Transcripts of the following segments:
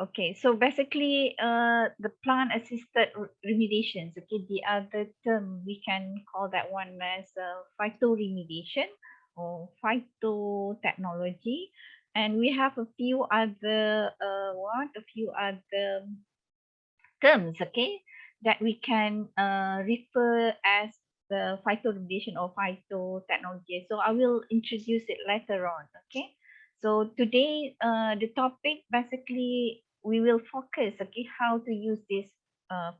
Okay, so basically, the plant-assisted remediations. Okay, the other term we can call that one as phytoremediation or phytotechnology, and we have a few other a few other terms. Okay, that we can refer as the phytoremediation or phytotechnology. So I will introduce it later on. Okay. So today, the topic basically we will focus, okay, how to use this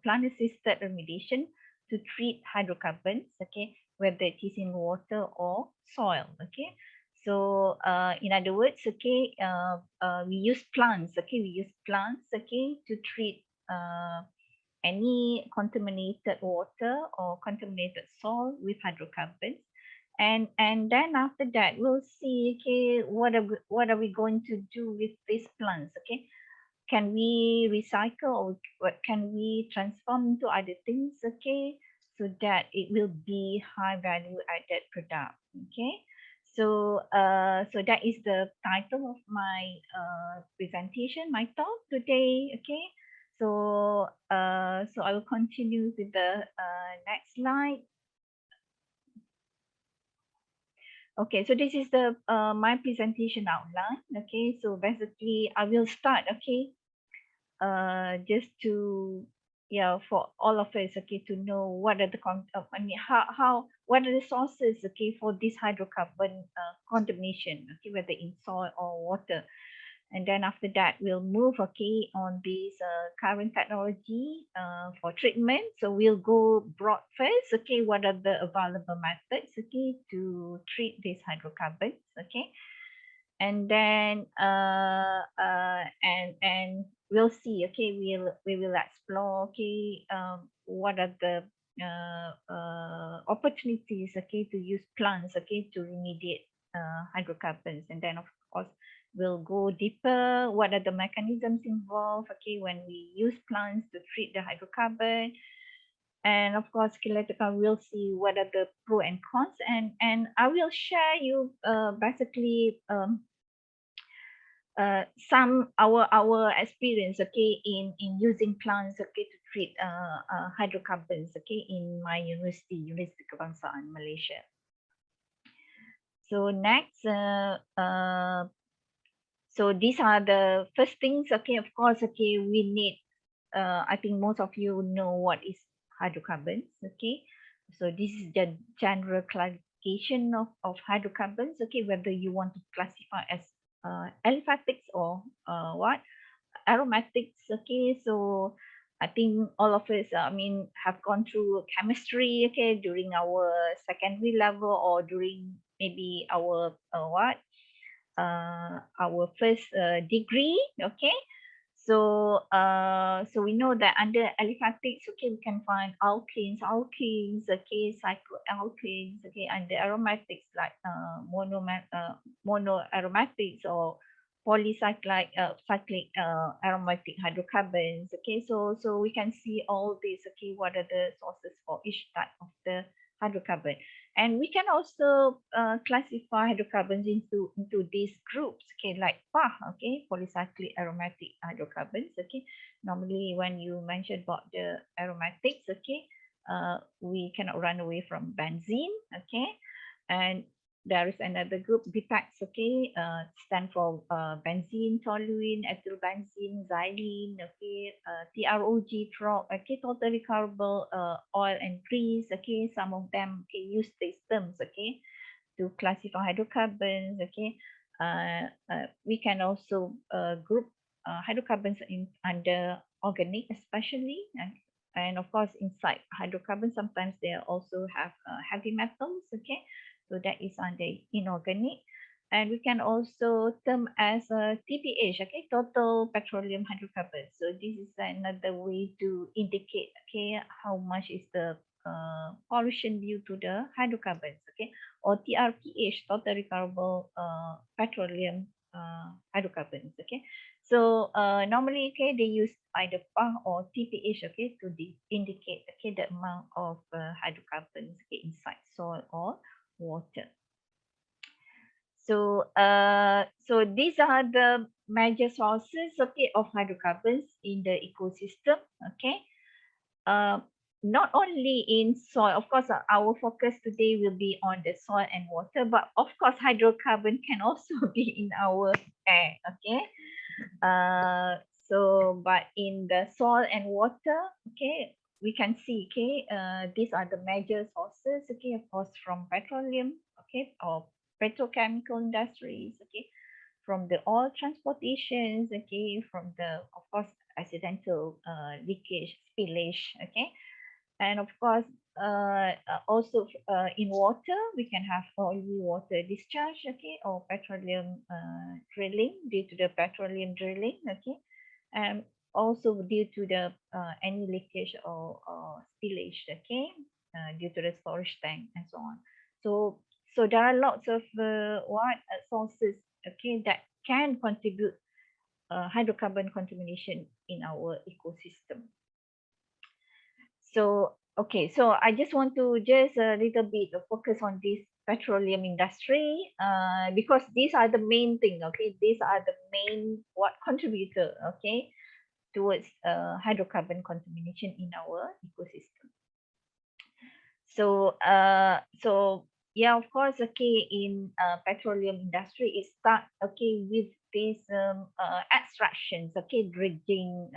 plant-assisted remediation to treat hydrocarbons, okay, whether it is in water or soil, okay. So, in other words, okay, we use plants, okay, to treat any contaminated water or contaminated soil with hydrocarbons, and then after that we'll see, okay, what are we going to do with these plants, okay. Can we recycle, or what can we transform into other things, okay, so that it will be high value added product, okay. So so that is the title of my presentation, my talk today, okay. So so I will continue with the next slide. Okay, so this is the my presentation outline, okay. So basically I will start, okay, just to, yeah, for all of us, okay, to know what are the I mean, how what are the sources, okay, for this hydrocarbon contamination, okay, whether in soil or water. And then after that we'll move, okay, on this current technology for treatment. So we'll go broad first, okay, what are the available methods, okay, to treat these hydrocarbons, okay. And then and we'll see, okay, we will explore, okay, what are the opportunities, okay, to use plants, okay, to remediate hydrocarbons. And then of course we'll go deeper, what are the mechanisms involved, okay, when we use plants to treat the hydrocarbon. And of course, Kiletica will see what are the pro and cons, and I will share you basically some our experience, okay, in using plants, okay, to treat hydrocarbons, okay, in my University Kebangsaan Malaysia. So next, so these are the first things, okay. Of course, okay, we need, I think most of you know what is hydrocarbons, okay. So this is the general classification of hydrocarbons, okay, whether you want to classify as aliphatics or what aromatics, okay. So I think all of us, I mean, have gone through chemistry, okay, during our secondary level, or during maybe our our first degree, okay. So so we know that under aliphatics, okay, we can find alkenes, okay, cycloalkanes, okay, under aromatics like monoaromatics or polycyclic cyclic aromatic hydrocarbons, okay. So we can see all these, okay, what are the sources for each type of the hydrocarbon. And we can also classify hydrocarbons into these groups, okay, like PAH, okay, polycyclic aromatic hydrocarbons, okay. Normally, when you mention about the aromatics, okay, we cannot run away from benzene, okay. And there is another group, BTAX, okay, stand for benzene, toluene, ethyl benzene, xylene, okay, TROG, okay, total recoverable oil and grease, okay. Some of them, okay, use these terms, okay, to classify hydrocarbons, okay. We can also group hydrocarbons in under organic, especially, and of course inside hydrocarbons sometimes they also have heavy metals, okay. So that is under inorganic. And we can also term as a TPH, okay, total petroleum hydrocarbons. So this is another way to indicate, okay, how much is the pollution due to the hydrocarbons, okay. Or TRPH, total recoverable petroleum hydrocarbons, okay. So normally, okay, they use either PAH or TPH, okay, to indicate, okay, the amount of hydrocarbons, okay, inside soil or water. So these are the major sources, okay, of hydrocarbons in the ecosystem, okay. Uh, Not only in soil, of course, our focus today will be on the soil and water, but of course, hydrocarbon can also be in our air, okay. But in the soil and water, okay, we can see, okay, these are the major sources, okay, of course, from petroleum, okay, or petrochemical industries, okay, from the oil transportations, okay, from the, of course, accidental leakage, spillage, okay, and of course, also in water, we can have oily water discharge, okay, or petroleum drilling due to the petroleum drilling, okay, and also due to the any leakage or spillage, okay, due to the storage tank and so on. So there are lots of sources, okay, that can contribute hydrocarbon contamination in our ecosystem. So, okay, so I just want to just a little bit focus on this petroleum industry because these are the main thing, okay? These are the main what contributor, okay, towards hydrocarbon contamination in our ecosystem. So yeah, of course, okay, in petroleum industry, it start, okay, with these extractions, okay, dredging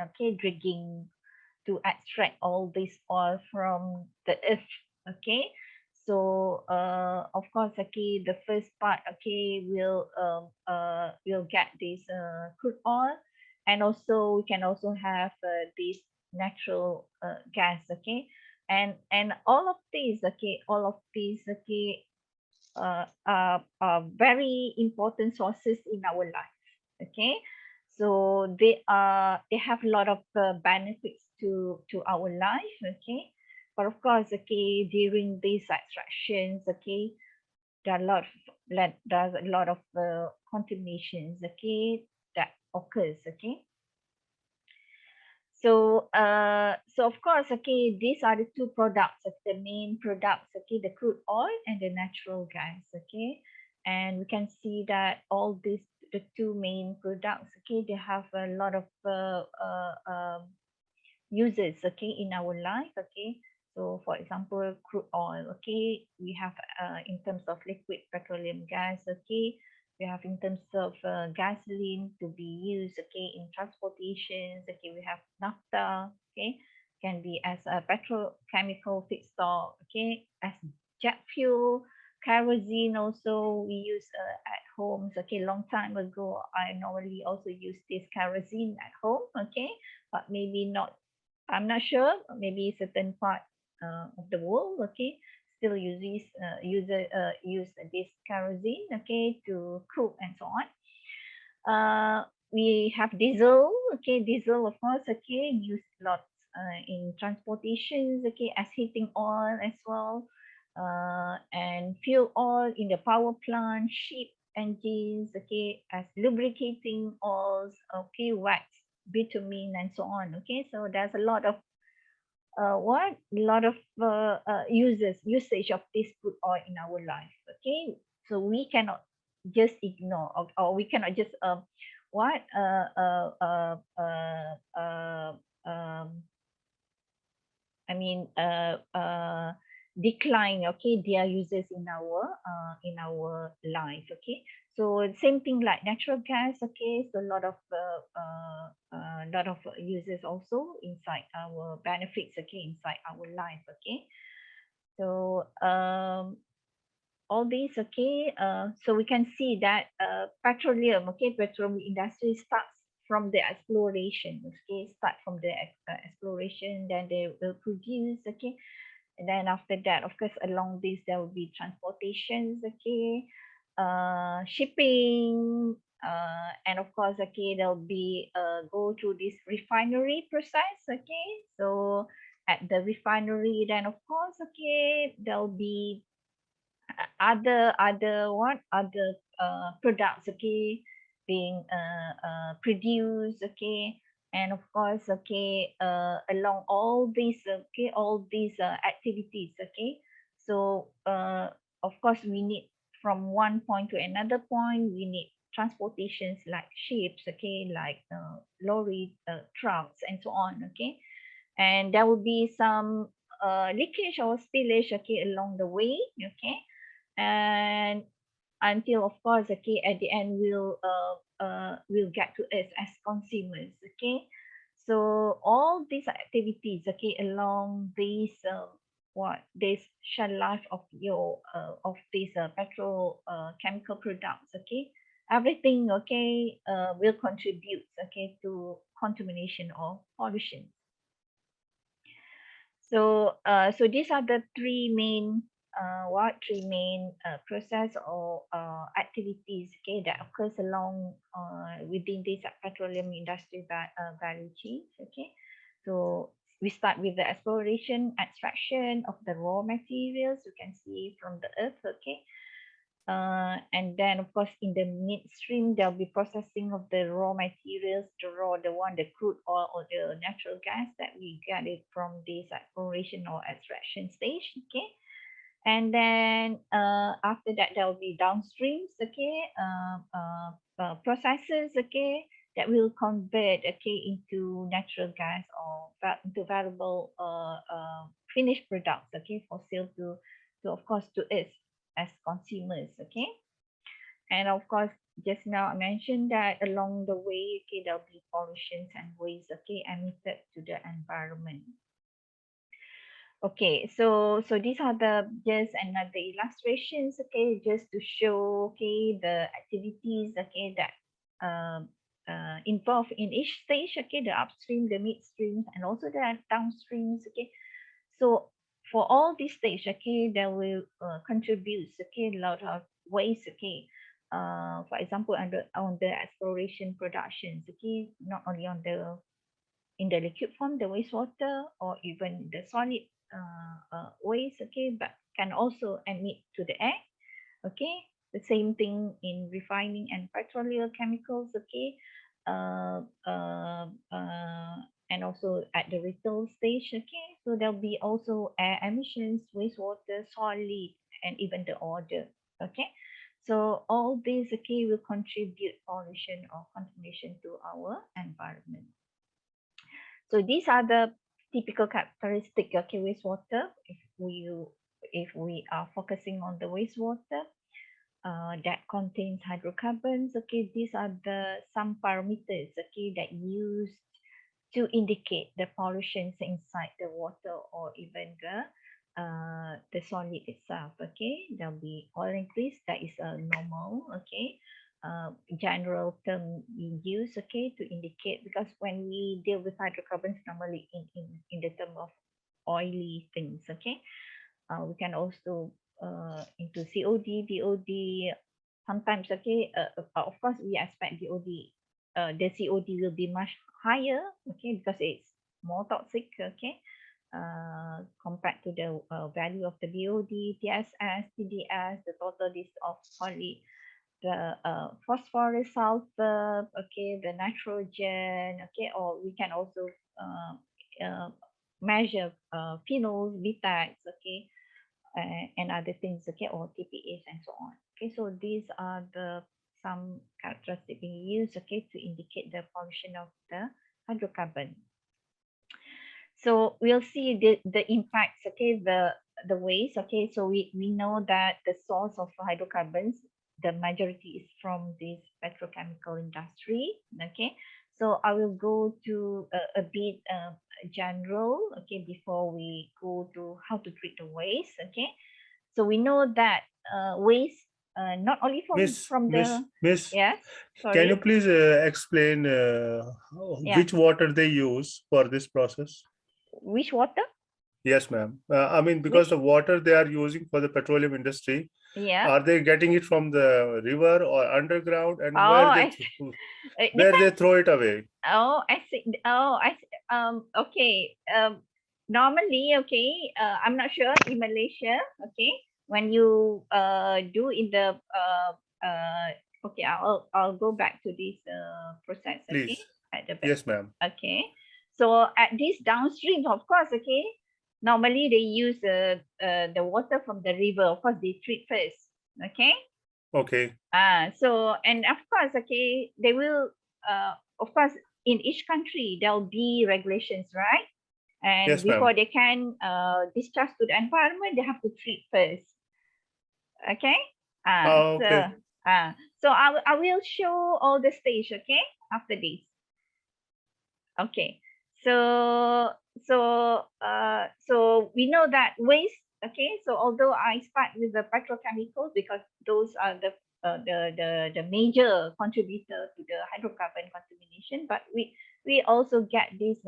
to extract all this oil from the earth, okay. So of course, okay, the first part, okay, will get this crude oil, and also we can also have this natural gas, okay, and all of these, okay, are very important sources in our life, okay. So they have a lot of benefits to our life, okay. But of course, okay, during these extractions, okay, there are a lot of there's a lot of contaminations, okay, that occurs, okay. So of course, okay, these are the two products, the main products, okay, the crude oil and the natural gas, okay. And we can see that all these, the two main products, okay, they have a lot of uses, okay, in our life, okay. So for example, crude oil, okay, we have in terms of liquid petroleum gas, okay, we have in terms of gasoline to be used, okay, in transportations, okay, we have naphtha, okay, can be as a petrochemical feedstock, okay, as jet fuel, kerosene also we use at homes, okay. Long time ago, I normally also use this kerosene at home, okay, but maybe not, I'm not sure, maybe certain part of the world, okay, still use this kerosene, okay, to cook and so on. We have diesel, okay, diesel of course, okay, used lots in transportations, okay, as heating oil as well, and fuel oil in the power plant, ship engines, okay, as lubricating oils, okay, wax, bitumen and so on, okay. So there's a lot of usage of this crude oil in our life, okay. So we cannot just ignore, or we cannot just what I mean decline, okay, their uses in our life, okay. So same thing like natural gas, okay, so a lot of uses also inside our benefits, okay, inside our life, okay. So all these, okay, so we can see that petroleum, okay, petroleum industry starts from the exploration, okay, start from the exploration, then they will produce, okay, and then after that, of course, along this there will be transportations, okay, shipping, and of course, okay, there'll be go through this refinery process, okay. So at the refinery, then of course, okay, there'll be other products, okay, being produced, okay. And of course, okay, along all these activities, okay. So of course we need from one point to another point, we need transportations like ships, okay, like lorry, trucks, and so on, okay. And there will be some leakage or spillage, okay, along the way, okay, and until, of course, okay, at the end will get to us as consumers, okay. So all these activities, okay, along this this shelf life of your of these petrol chemical products, okay, everything, okay, will contribute, okay, to contamination or pollution. So so these are the three main process or activities, okay, that occurs along within this petroleum industry value chain, okay. So we start with the exploration, extraction of the raw materials you can see from the earth, okay. And then, of course, in the midstream, there'll be processing of the raw materials, the crude oil or the natural gas that we get it from this exploration or extraction stage, okay. And then after that, there will be downstreams, okay, processes, okay, that will convert, okay, into natural gas or into valuable finished products, okay, for sale to of course, to us as consumers, okay. And of course, just now I mentioned that along the way, okay, there'll be pollutions and waste, okay, emitted to the environment. Okay, so these are the just another illustrations, okay, just to show, okay, the activities, okay, that involved in each stage, okay, the upstream, the midstream, and also the downstreams, okay. So for all these stages, okay, that will contribute, okay, a lot of ways, okay. For example, on the exploration productions, okay, not only on the in the liquid form, the wastewater, or even the solid waste, okay, but can also emit to the air, okay. The same thing in refining and petroleum chemicals, okay. Uh, uh, uh, and also at the retail stage, okay. So there'll be also air emissions, wastewater, solid, and even the odor, okay. So all these, okay, will contribute pollution or contamination to our environment. So these are the typical characteristic, okay, wastewater. If we are focusing on the wastewater that contains hydrocarbons, okay, these are the some parameters, okay, that used to indicate the pollutions inside the water or even the solid itself, okay. There'll be oil and grease, that is a normal, okay, general term we use, okay, to indicate, because when we deal with hydrocarbons, normally in the term of oily things, okay. We can also into COD, BOD, sometimes, okay, of course we expect BOD, the COD will be much higher, okay, because it's more toxic, okay, compared to the value of the BOD, TSS, TDS, the total list of poly, the phosphorus, sulfur, okay, the nitrogen, okay, or we can also measure phenols, betax, okay, and other things, okay, or TPAs and so on. Okay, so these are the some characteristics being used, okay, to indicate the pollution of the hydrocarbon. So we'll see the impacts, okay, the waste, okay. So we know that the source of hydrocarbons, the majority is from this petrochemical industry, okay. So I will go to a bit general, okay, before we go to how to treat the waste, okay. So we know that waste not only from the Miss, yes, can sorry, you please explain yeah, which water they use for this process? which water, Yes, ma'am. I mean, because which, the water they are using for the petroleum industry, yeah. are they getting it from the river or underground, and Oh, I see. It where they depends. throw it away? Oh, I see. Oh, I see. Okay. Normally, okay. I'm not sure in Malaysia. Okay, when you do in the okay, I'll go back to this process. Okay, Please. at the back. Yes, ma'am. Okay, so at this downstream, of course. Okay, normally they use the water from the river. Of course, they treat first. Okay. Okay. So, and of course, okay, they will, of course, in each country, there'll be regulations, right? And Yes, ma'am. before they can discharge to the environment, they have to treat first. Okay. So, Okay. so I will show all the stage, okay, after this. Okay. So, so we know that waste, okay, so although I start with the petrochemicals because those are the major contributor to the hydrocarbon contamination, but we also get this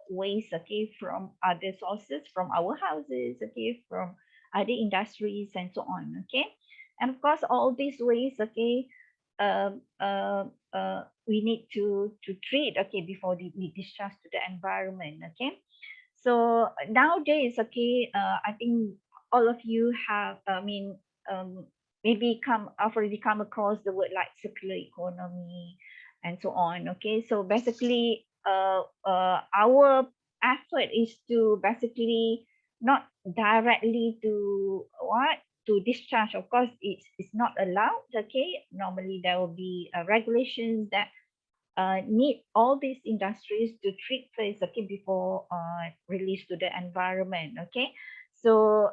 waste, okay, from other sources, from our houses, okay, from other industries and so on, okay. And of course all these waste, okay, um, uh, we need to treat, okay, before we discharge to the environment, okay. So nowadays, okay, I think all of you have, I mean, maybe have already come across the word like circular economy and so on, okay. So basically our effort is to basically not directly to what, to discharge. Of course it's not allowed, okay. Normally there will be regulations that need all these industries to treat first, okay, before release to the environment, okay. So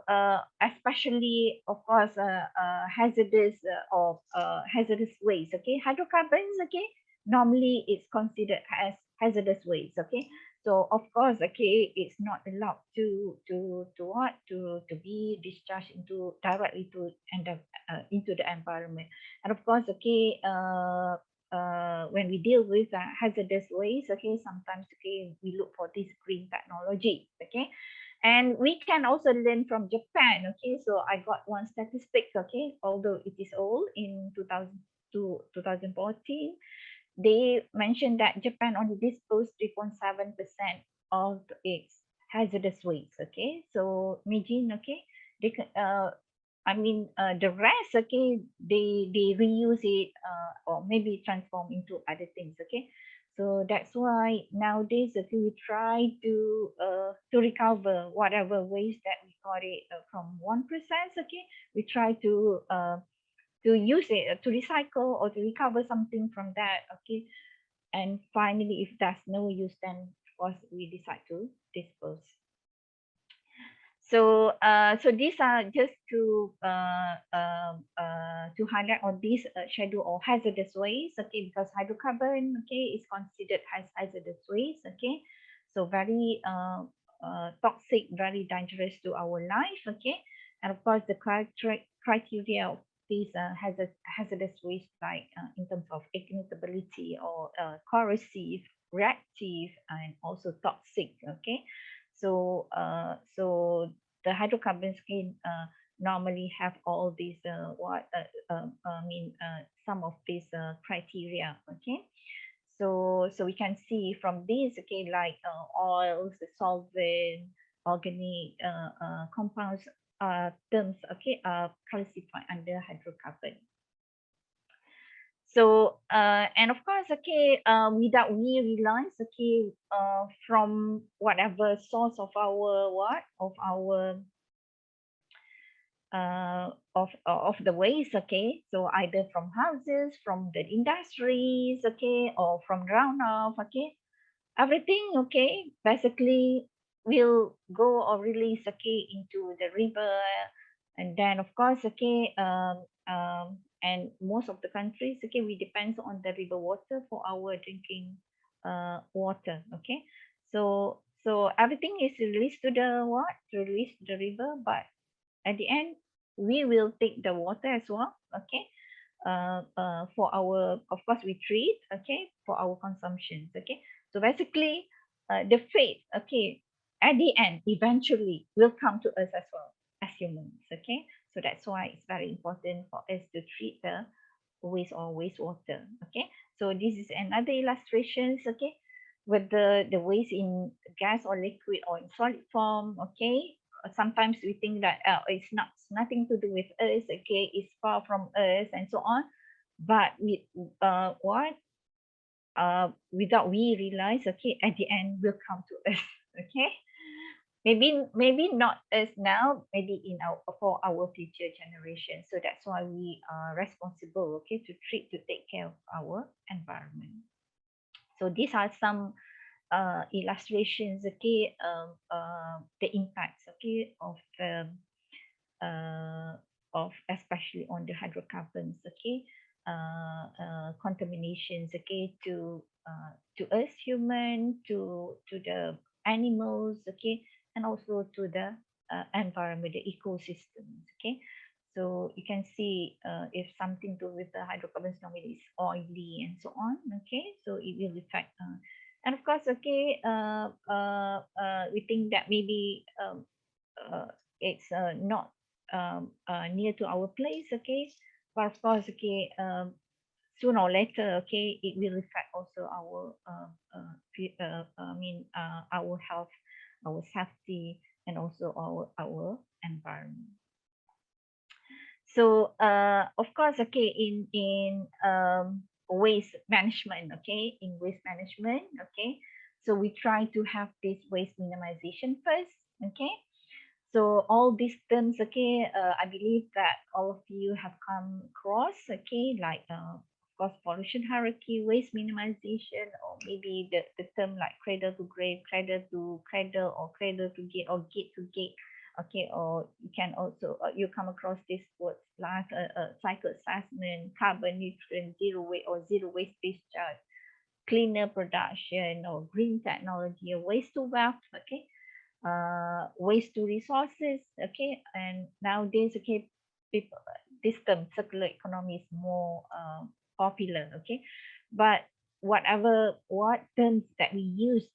especially of course hazardous or hazardous waste, okay, hydrocarbons, okay, normally it's considered as hazardous waste, okay. So of course, okay, it's not allowed to what, to be discharged into directly to and into the environment. And of course, okay, when we deal with hazardous waste, okay, sometimes, okay, we look for this green technology, okay. And we can also learn from Japan, okay. So I got one statistic, okay, although it is old, in 2000 to 2014, they mentioned that Japan only disposed 3.7% of its hazardous waste, okay. So imagine, okay, they I mean, the rest, okay, they reuse it or maybe transform into other things, okay. So that's why nowadays, okay, we try to recover whatever waste that we got it from one process, okay. We try to use it to recycle or to recover something from that, okay. And finally, if there's no use, then of course we decide to dispose. So, so these are just to highlight on this schedule or hazardous waste, okay, because hydrocarbon, okay, is considered as hazardous waste, okay, so very toxic, very dangerous to our life, okay, and of course the criteria of these hazardous waste, like in terms of ignitability or corrosive, reactive, and also toxic, okay. So, so the hydrocarbons can normally have all these I mean some of these criteria, okay. So we can see from these, okay, like oils, the solvent, organic compounds terms, okay, are classified under hydrocarbon. So and of course, okay, without we realize, okay, from whatever source of our what of our of the waste, okay, so either from houses, from the industries, okay, or from runoff, okay, everything, okay, basically will go or release, okay, into the river. And then of course, okay, and most of the countries, okay, we depend on the river water for our drinking water, okay. So everything is released to the what, released to the river, but at the end we will take the water as well, okay, for our, of course we treat, okay, for our consumption, okay. So basically the fate, okay, at the end eventually will come to us as well as humans, okay. So that's why it's very important for us to treat the waste or wastewater, okay. So this is another illustrations, okay, with the waste in gas or liquid or in solid form, okay. Sometimes we think that it's nothing to do with us, okay, it's far from us and so on, but with what without we realize, okay, at the end will come to us, okay. maybe not us now, maybe in our for our future generation. So that's why we are responsible, okay, to take care of our environment. So these are some illustrations, okay, the impacts, okay, uh, of especially on the hydrocarbons, okay, contaminations, okay, to us human, to the animals, okay, and also to the environment, the ecosystems, okay. So you can see if something to with the hydrocarbons normally is oily and so on, okay, so it will affect and of course, okay, we think that maybe uh, it's not near to our place, okay, but of course, okay, sooner or later, okay, it will affect also our our health, our safety, and also our environment. So of course, okay, in waste management, okay, in waste management, okay, so we try to have this waste minimization first, okay. So all these terms, okay, I believe that all of you have come across, okay, like of course pollution hierarchy, waste minimization, or maybe the term like cradle to grave, cradle to cradle, or cradle to gate, or gate to gate, okay, or you can also you come across these words like cycle assessment, carbon neutral, zero waste or zero waste discharge, cleaner production, or green technology, or waste to wealth, okay, waste to resources, okay, and nowadays, okay, people, this term circular economy is more popular, okay, but what terms that we use,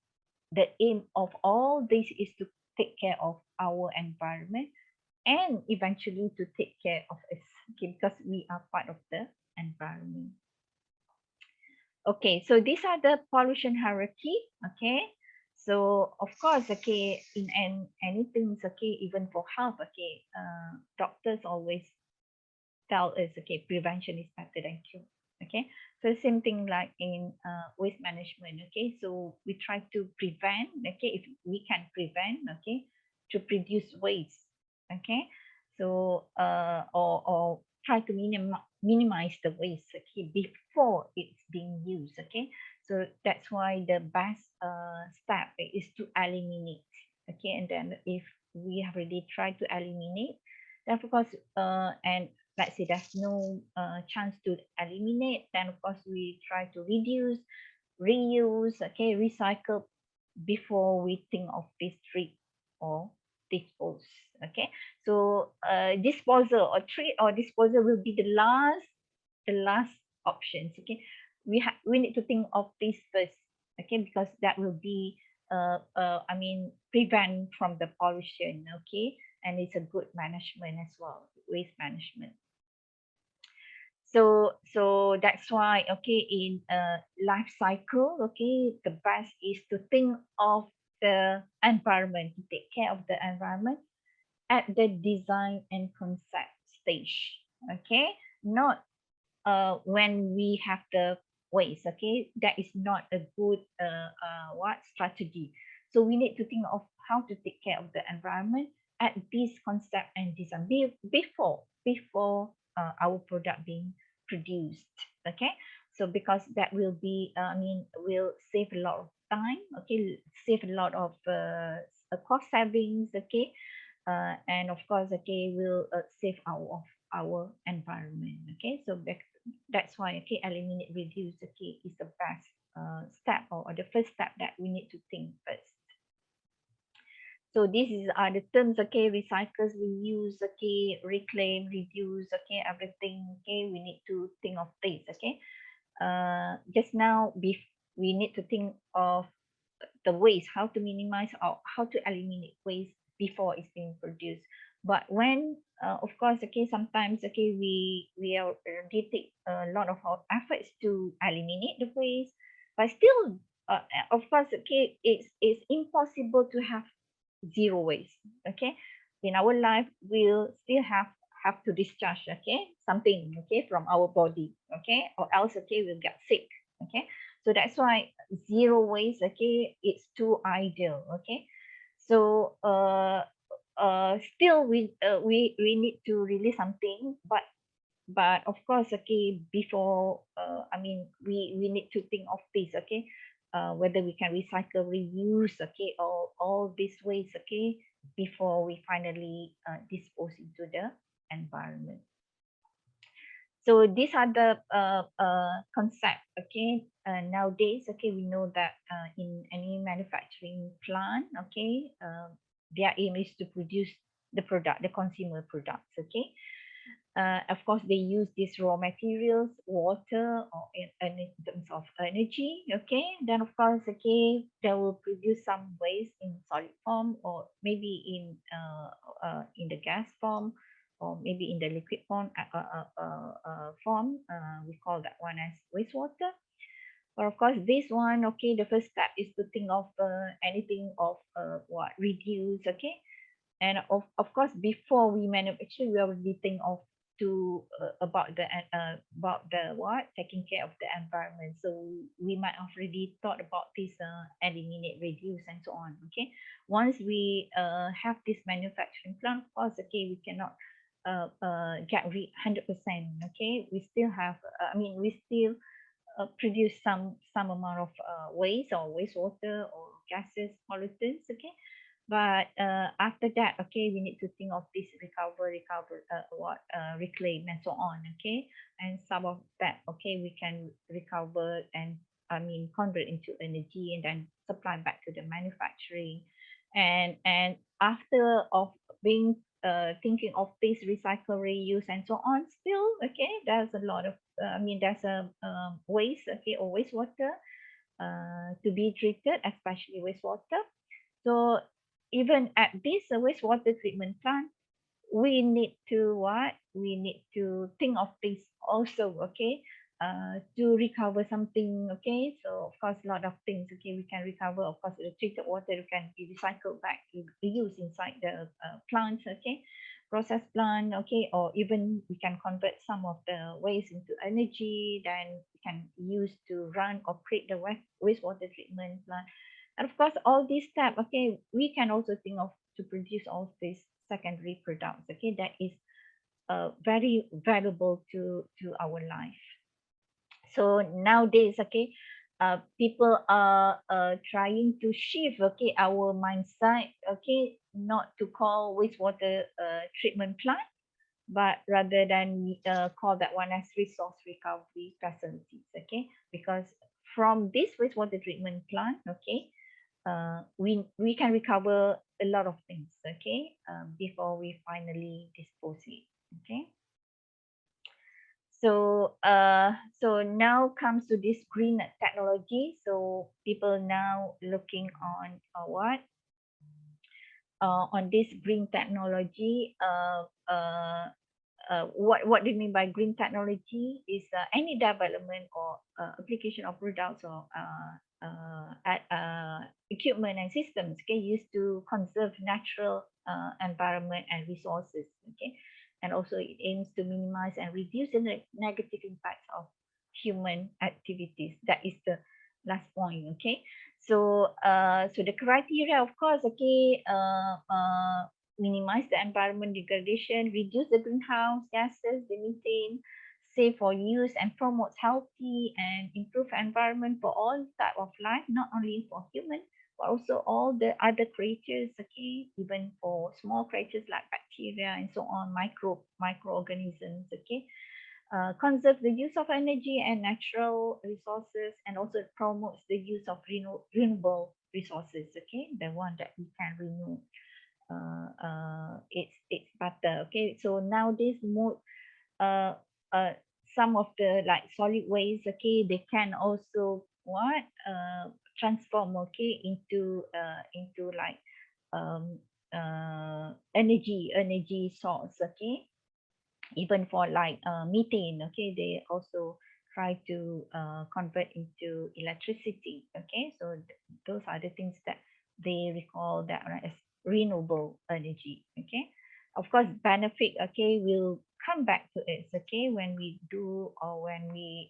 the aim of all this is to take care of our environment and eventually to take care of us, okay, because we are part of the environment. Okay, so these are the pollution hierarchy. Okay, so of course, okay, in anything, okay, even for health, okay, doctors always tell us, okay, prevention is better than cure. Okay, so same thing like in waste management. Okay, so we try to prevent. Okay, if we can prevent. Okay, to produce waste. Okay, so or try to minimize the waste. Okay, before it's being used. Okay, so that's why the best step is to eliminate. Okay, and then if we have already tried to eliminate, then of course and let's say there's no chance to eliminate, then of course we try to reduce, reuse, okay, recycle before we think of this treat or dispose. Okay, so disposal or treat or disposal will be the last options. Okay, we need to think of this first. Okay, because that will be prevent from the pollution. Okay, and it's a good management as well, waste management. So that's why, okay, in a life cycle, okay, the best is to think of the environment, to take care of the environment at the design and concept stage. Okay, not when we have the waste. Okay, that is not a good what strategy. So we need to think of how to take care of the environment at this concept and design before our product being produced. Okay, so because that will be will save a lot of time. Okay, save a lot of cost savings. Okay, and of course, okay, will save our environment. Okay, so that's why, okay, eliminate, reduce, okay, is the best step, or the first step that we need to think first. So this is are the terms, okay, recycles, reuse, okay, reclaim, reduce, okay, everything, okay, we need to think of this. Okay, just now we need to think of the waste, how to minimize or how to eliminate waste before it's being produced. But when of course, okay, sometimes, okay, we are take a lot of our efforts to eliminate the waste, but still of course, okay, it's impossible to have zero waste. Okay, in our life we'll still have to discharge, okay, something, okay, from our body, okay, or else, okay, we'll get sick. Okay, so that's why zero waste, okay, it's too ideal. Okay, So still we need to release something, but of course, okay, before I mean we need to think of this, okay, whether we can recycle, reuse, okay, all these ways, okay, before we finally dispose into the environment. So these are the concept, okay. Nowadays, okay, we know that in any manufacturing plant, okay, their aim is to produce the product, the consumer products, okay. Of course, they use these raw materials, water, or in terms of energy. Okay, then of course, okay, they will produce some waste in solid form, or maybe in the gas form, or maybe in the liquid form. We call that one as wastewater. But of course, this one, okay, the first step is to think of anything of what reduce, okay, and of course before we manufacture we already think of to about the what taking care of the environment, so we might have already thought about this eliminate, reduce, and so on. Okay, once we have this manufacturing plant, of course, okay, we cannot get rid 100%. Okay, we still have we still produce some amount of waste or wastewater or gases, pollutants. Okay, but after that, okay, we need to think of this reclaim, and so on. Okay, and some of that, okay, we can recover and convert into energy and then supply back to the manufacturing. And after of being thinking of this recycle, reuse, and so on, still, okay, there's a lot of there's a waste, okay, or wastewater to be treated, especially wastewater. So even at this wastewater treatment plant, we need to what? We need to think of this also, okay, to recover something, okay. So of course, a lot of things, okay, we can recover. Of course, the treated water can be recycled back to be used inside the plants, okay, process plant, okay, or even we can convert some of the waste into energy, then we can use to run or create the wastewater treatment plant. And of course, all these steps, okay, we can also think of to produce all these secondary products, okay, that is very valuable to our life. So nowadays, okay, people are trying to shift, okay, our mindset, okay, not to call wastewater treatment plant, but rather than call that one as resource recovery facilities, okay, because from this wastewater treatment plant, okay, we can recover a lot of things, okay, before we finally dispose it. Okay, so now comes to this green technology. So people now looking on what on this green technology. What do you mean by green technology is any development or application of products or equipment and systems, okay, used to conserve natural environment and resources, okay, and also it aims to minimize and reduce the negative impacts of human activities. That is the last point. Okay, so so the criteria, of course, okay, minimize the environment degradation, reduce the greenhouse gases, the methane, safe for use, and promotes healthy and improve environment for all type of life, not only for human, but also all the other creatures, okay, even for small creatures like bacteria and so on, microorganisms, okay. Conserve the use of energy and natural resources, and also promotes the use of renewable resources, okay, the one that we can renew. It's better. Okay, so nowadays more uh, uh, some of the like solid waste, okay, they can also what transform, okay, into like um energy source, okay, even for like methane, okay, they also try to convert into electricity. Okay, so those are the things that they recall that as renewable energy. Okay, of course benefit, okay, will come back to it, okay, when we do or when we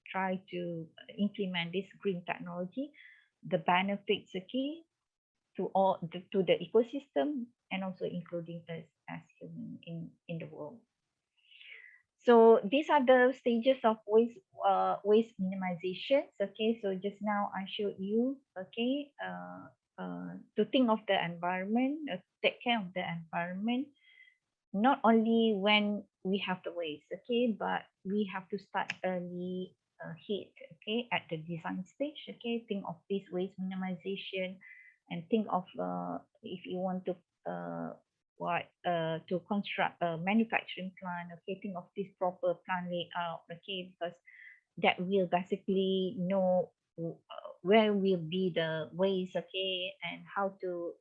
try to implement this green technology. The benefits, okay, to the ecosystem, and also including us as human in the world. So these are the stages of waste minimization. Okay, so just now I showed you, okay, to think of the environment, take care of the environment, not only when we have the waste, okay, but we have to start early, hit, okay, at the design stage, okay, think of this waste minimization, and think of if you want to to construct a manufacturing plant, okay, think of this proper plant layout, okay, because that will basically know where will be the waste, okay, and how to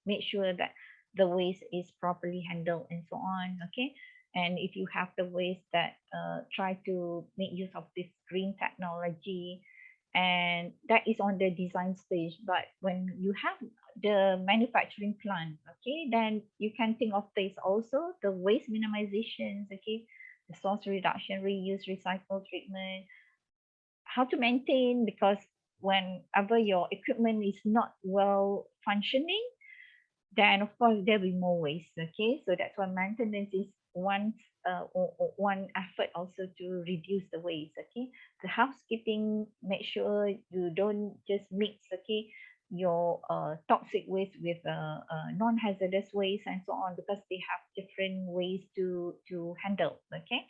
make sure that the waste is properly handled and so on, okay. And if you have the waste, that try to make use of this green technology, and that is on the design stage. But when you have the manufacturing plant, okay, then you can think of this also, the waste minimizations, okay, the source reduction, reuse, recycle, treatment, how to maintain, because whenever your equipment is not well functioning, then of course there will be more waste, okay. So that's why maintenance is one effort also to reduce the waste, okay. The housekeeping, make sure you don't just mix, okay, your toxic waste with non-hazardous waste and so on, because they have different ways to handle, okay.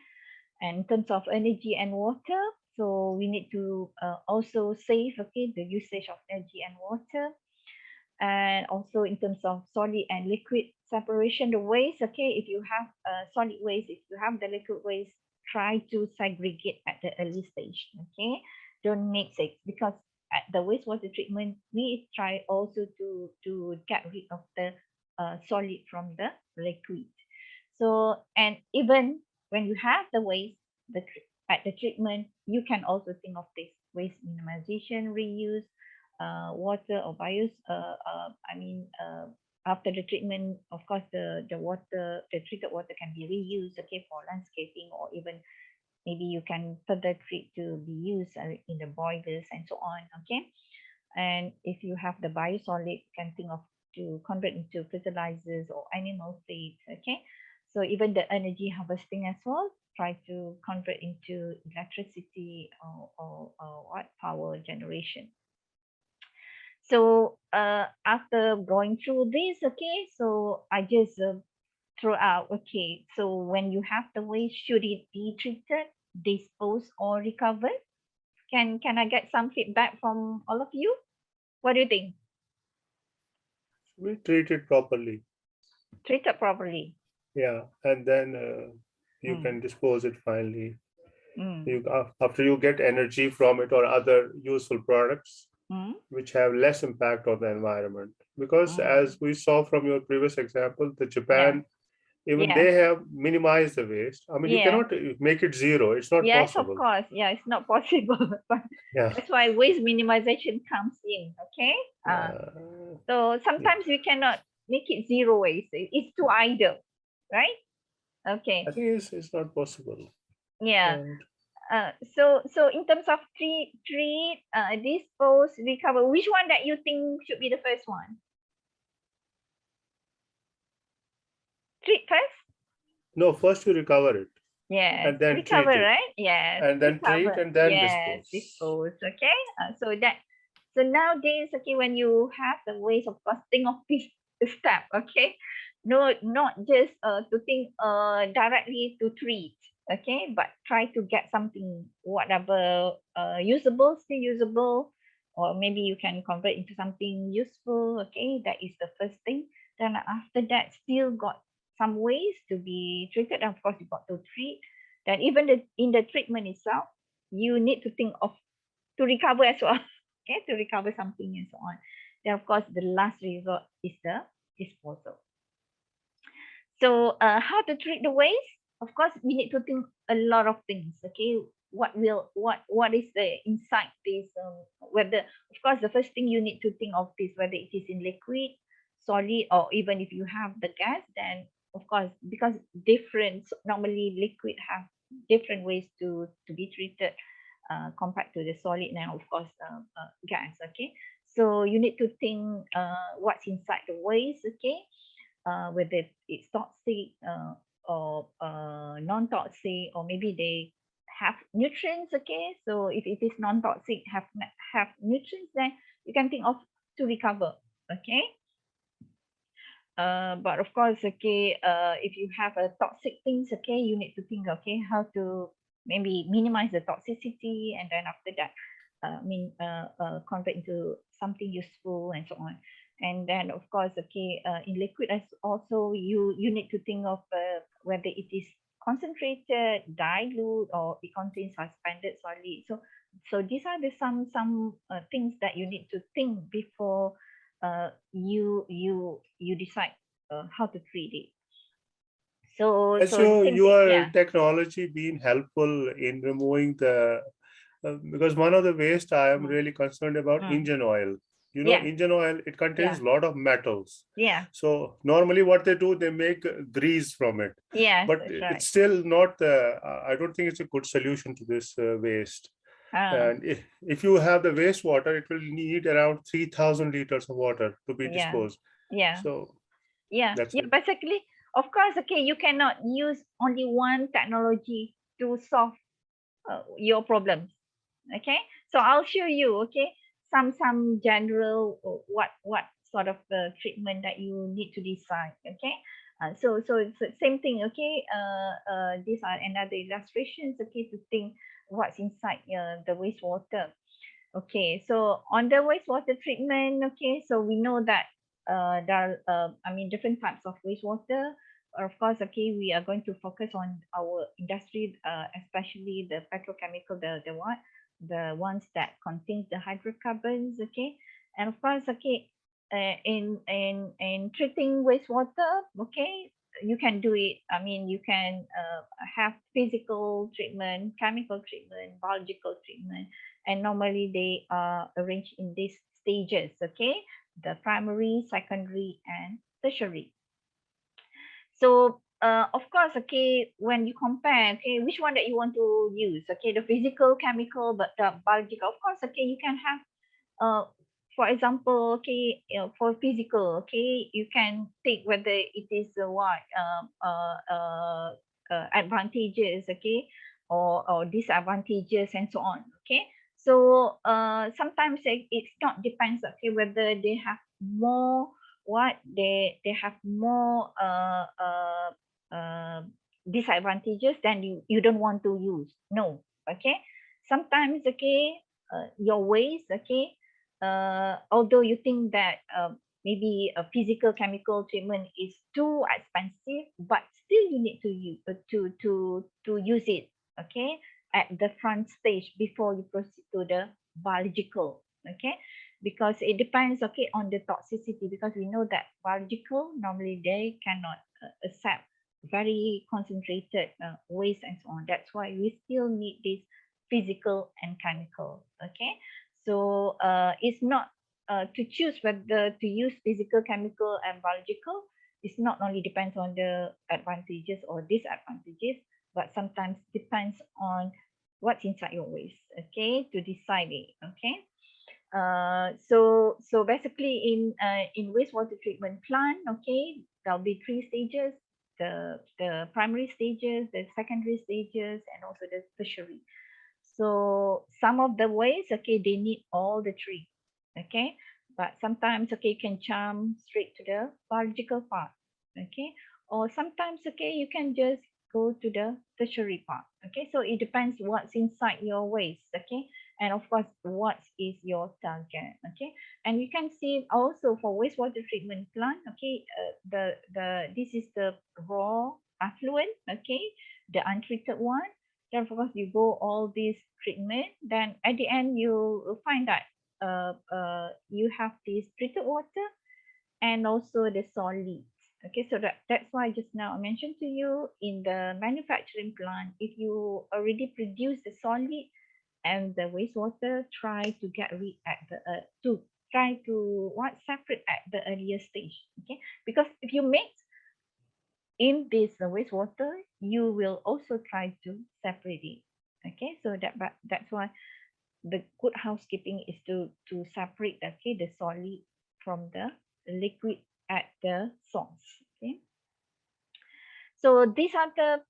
And in terms of energy and water, so we need to also save, okay, the usage of energy and water. And also in terms of solid and liquid separation, the waste, okay, if you have solid waste, if you have the liquid waste, try to segregate at the early stage, okay. Don't mix it, because at the wastewater treatment, we try also to get rid of the solid from the liquid. So, and even when you have the waste, at the treatment, you can also think of this waste minimization, reuse, water or bios. After the treatment, of course, the water, the treated water can be reused, okay, for landscaping, or even maybe you can further treat to be used in the boilers and so on, okay. And if you have the biosolid, you can think of to convert into fertilizers or animal feed, okay. So even the energy harvesting as well, try to convert into electricity, or what power generation. So after going through this, okay, so I just throw out, okay, so when you have the waste, should it be treated, disposed, or recovered? Can I get some feedback from all of you? What do you think? We treat it properly. Treated properly. Yeah, and then you Mm. can dispose it finally. Mm. After you get energy from it or other useful products Mm. which have less impact on the environment. Because Mm. as we saw from your previous example, the Yeah. Japan, even Yes. they have minimized the waste. I mean, you Yes. cannot make it zero. It's not Yes, of possible. course. Yeah, it's not possible. But Yeah. that's why waste minimization comes in. Okay. So Yeah. sometimes we cannot make it zero waste. It's too idle, right? Okay. I think it's not possible. Yeah. And So in terms of treat, dispose, recover, which one that you think should be the first one? Treat first? no, first you recover it Yes. and then Recover, treat it, right? Yes. and then treat Recover. and then Yes. dispose. Dispose. Okay. So nowadays, okay, when you have the ways of course, think of this step, okay? No, not just to think directly to treat, okay, but try to get something, whatever usable, still usable, or maybe you can convert into something useful, okay? That is the first thing. Then after that, still got some ways to be treated. Of course, you got to treat. Then even in the treatment itself, you need to think of to recover as well. Okay, to recover something and so on. Then of course the last resort is the disposal. So how to treat the waste? Of course, we need to think a lot of things. Okay, what is the inside this? Whether, of course, the first thing you need to think of is whether it is in liquid, solid, or even if you have the gas. Then of course, because different, normally liquid have different ways to be treated compared to the solid, now of course gas. Okay, So you need to think what's inside the waste, okay? Whether it's toxic or non-toxic, or maybe they have nutrients, okay? So if it is non-toxic, have nutrients, then you can think of to recover, okay? But of course, okay, if you have a toxic things, okay, you need to think, okay, how to maybe minimize the toxicity, and then after that, convert into something useful and so on. And then, of course, okay, in liquid as also you need to think of whether it is concentrated, dilute, or it contains suspended solid. So these are the some things that you need to think before you decide how to treat it. So Has so the same thing, your yeah. technology been helpful in removing the because one of the waste I am Mm, really concerned about mm. engine oil. Yeah, Engine oil, it yeah, contains a lot of metals. yeah, So normally what they do, they make grease from it. yes, But that's it's right. still not the, I don't think it's a good solution to this waste. uh And if you have the wastewater, it will need around 3,000 liters of water to be yeah, disposed. yeah, So yeah, that's yeah. it. Basically, of course, okay, you cannot use only one technology to solve your problems, okay? So I'll show you, okay, some general what sort of treatment that you need to decide, okay? So it's the same thing, okay? These are another illustrations, okay, to think what's inside the wastewater. Okay, so on the wastewater treatment, okay, so we know that there are, different types of wastewater. Of course, okay, we are going to focus on our industry, especially the petrochemical, the ones that contain the hydrocarbons, okay. And of course, okay, in treating wastewater, okay, you can do it. I mean, you can have physical treatment, chemical treatment, biological treatment, and normally they are arranged in these stages, okay, the primary, secondary, and tertiary. So of course, okay, when you compare, okay, which one that you want to use, okay, the physical, chemical, but the biological, of course, okay, you can have uh, for example, okay, for physical, okay, you can take whether it is advantages, okay, or disadvantages and so on, okay. So sometimes it's not depends, okay, whether they have more they have more disadvantages, then you don't want to use, no, okay. Sometimes, okay, your ways, okay, although you think that maybe a physical chemical treatment is too expensive, but still you need to use to use it, okay, at the front stage before you proceed to the biological, okay, because it depends, okay, on the toxicity, because we know that biological normally they cannot accept very concentrated waste and so on. That's why we still need this physical and chemical, okay. So it's not to choose whether to use physical, chemical, and biological. It's not only depends on the advantages or disadvantages, but sometimes depends on what's inside your waste, okay, to decide it, okay. So basically in wastewater treatment plant, okay, there'll be three stages: the primary stages, the secondary stages, and also the tertiary. So some of the ways, okay, they need all the three, okay. But sometimes, okay, you can jump straight to the biological part, okay. Or sometimes, okay, you can just go to the tertiary part, okay. So it depends what's inside your waste, okay, and of course what is your target, okay. And you can see also for wastewater treatment plant, okay, the this is the raw affluent, okay, the untreated one. Then of course you go all this treatment, then at the end you will find that you have this treated water and also the solids. Okay, so that's why just now I mentioned to you in the manufacturing plant, if you already produce the solid and the wastewater, try to get rid at the to try to what separate at the earlier stage. Okay, because if you mix in this wastewater, you will also try to separate it. Okay, so that's why the good housekeeping is to separate the solid from the liquid at the source. Okay. So these are the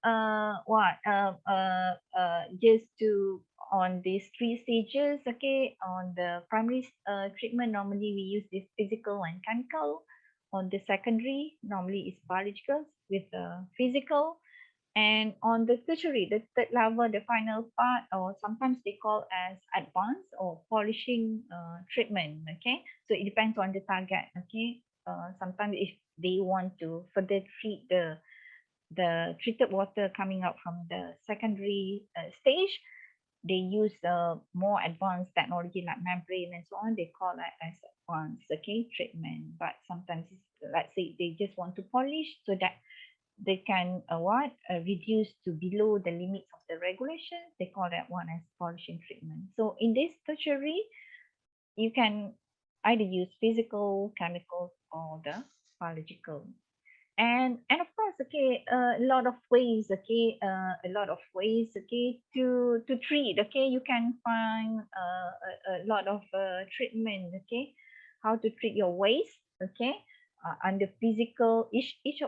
just to on these three stages. Okay, on the primary treatment, normally we use this physical and chemical. On the secondary, normally it's biological with physical, and on the tertiary, the third level, the final part, or sometimes they call as advanced or polishing treatment. Okay, so it depends on the target. Okay, sometimes if they want to further treat the treated water coming out from the secondary stage, they use more advanced technology like membrane and so on. They call that as advanced, okay, treatment. But sometimes, let's say they just want to polish so that they can reduce to below the limits of the regulation. They call that one as polishing treatment. So in this tertiary, you can either use physical, chemical, or the biological. And of course, okay, a lot of ways, okay, to treat. Okay, you can find a lot of treatment. Okay, how to treat your waste. Okay, under physical, each stage.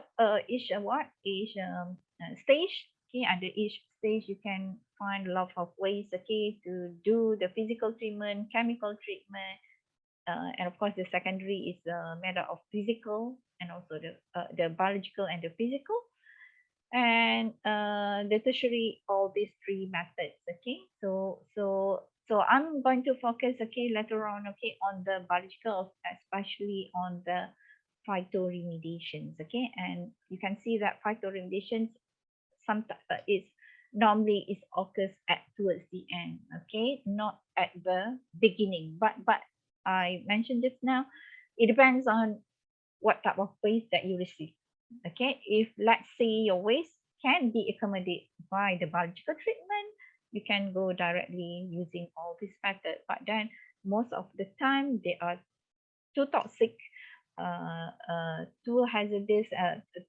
Okay, under each stage you can find a lot of ways. Okay, to do the physical treatment, chemical treatment, and of course the secondary is a matter of physical and also the biological and the physical, and the tertiary, all these three methods. Okay, so I'm going to focus, okay, later on, okay, on the biological, especially on the phytoremediations. Okay, and you can see that phytoremediations sometimes is normally is occurs at towards the end. Okay, not at the beginning, but I mentioned just now, it depends on what type of waste that you receive. Okay, if let's say your waste can be accommodated by the biological treatment, you can go directly using all this method. But then most of the time they are too toxic, too hazardous,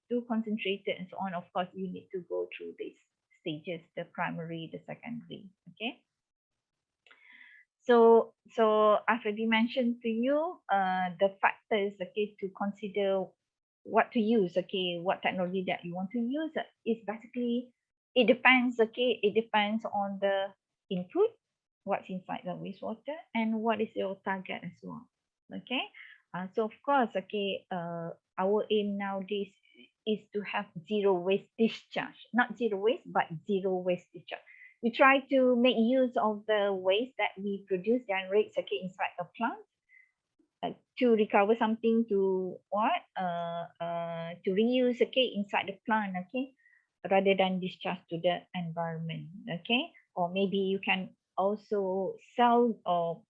too concentrated, and so on. Of course, you need to go through these stages: the primary, the secondary. Okay. So I've already mentioned to you the factors, okay, to consider what to use, okay, what technology that you want to use. Is basically, it depends, okay, it depends on the input, what's inside the wastewater, and what is your target as well. Okay, so of course, okay, our aim nowadays is to have zero waste discharge, not zero waste, but zero waste discharge. We try to make use of the waste that we produce, generates, okay, inside a plant, to recover something, to to reuse, okay, inside the plant, okay, rather than discharge to the environment. Okay, or maybe you can also sell or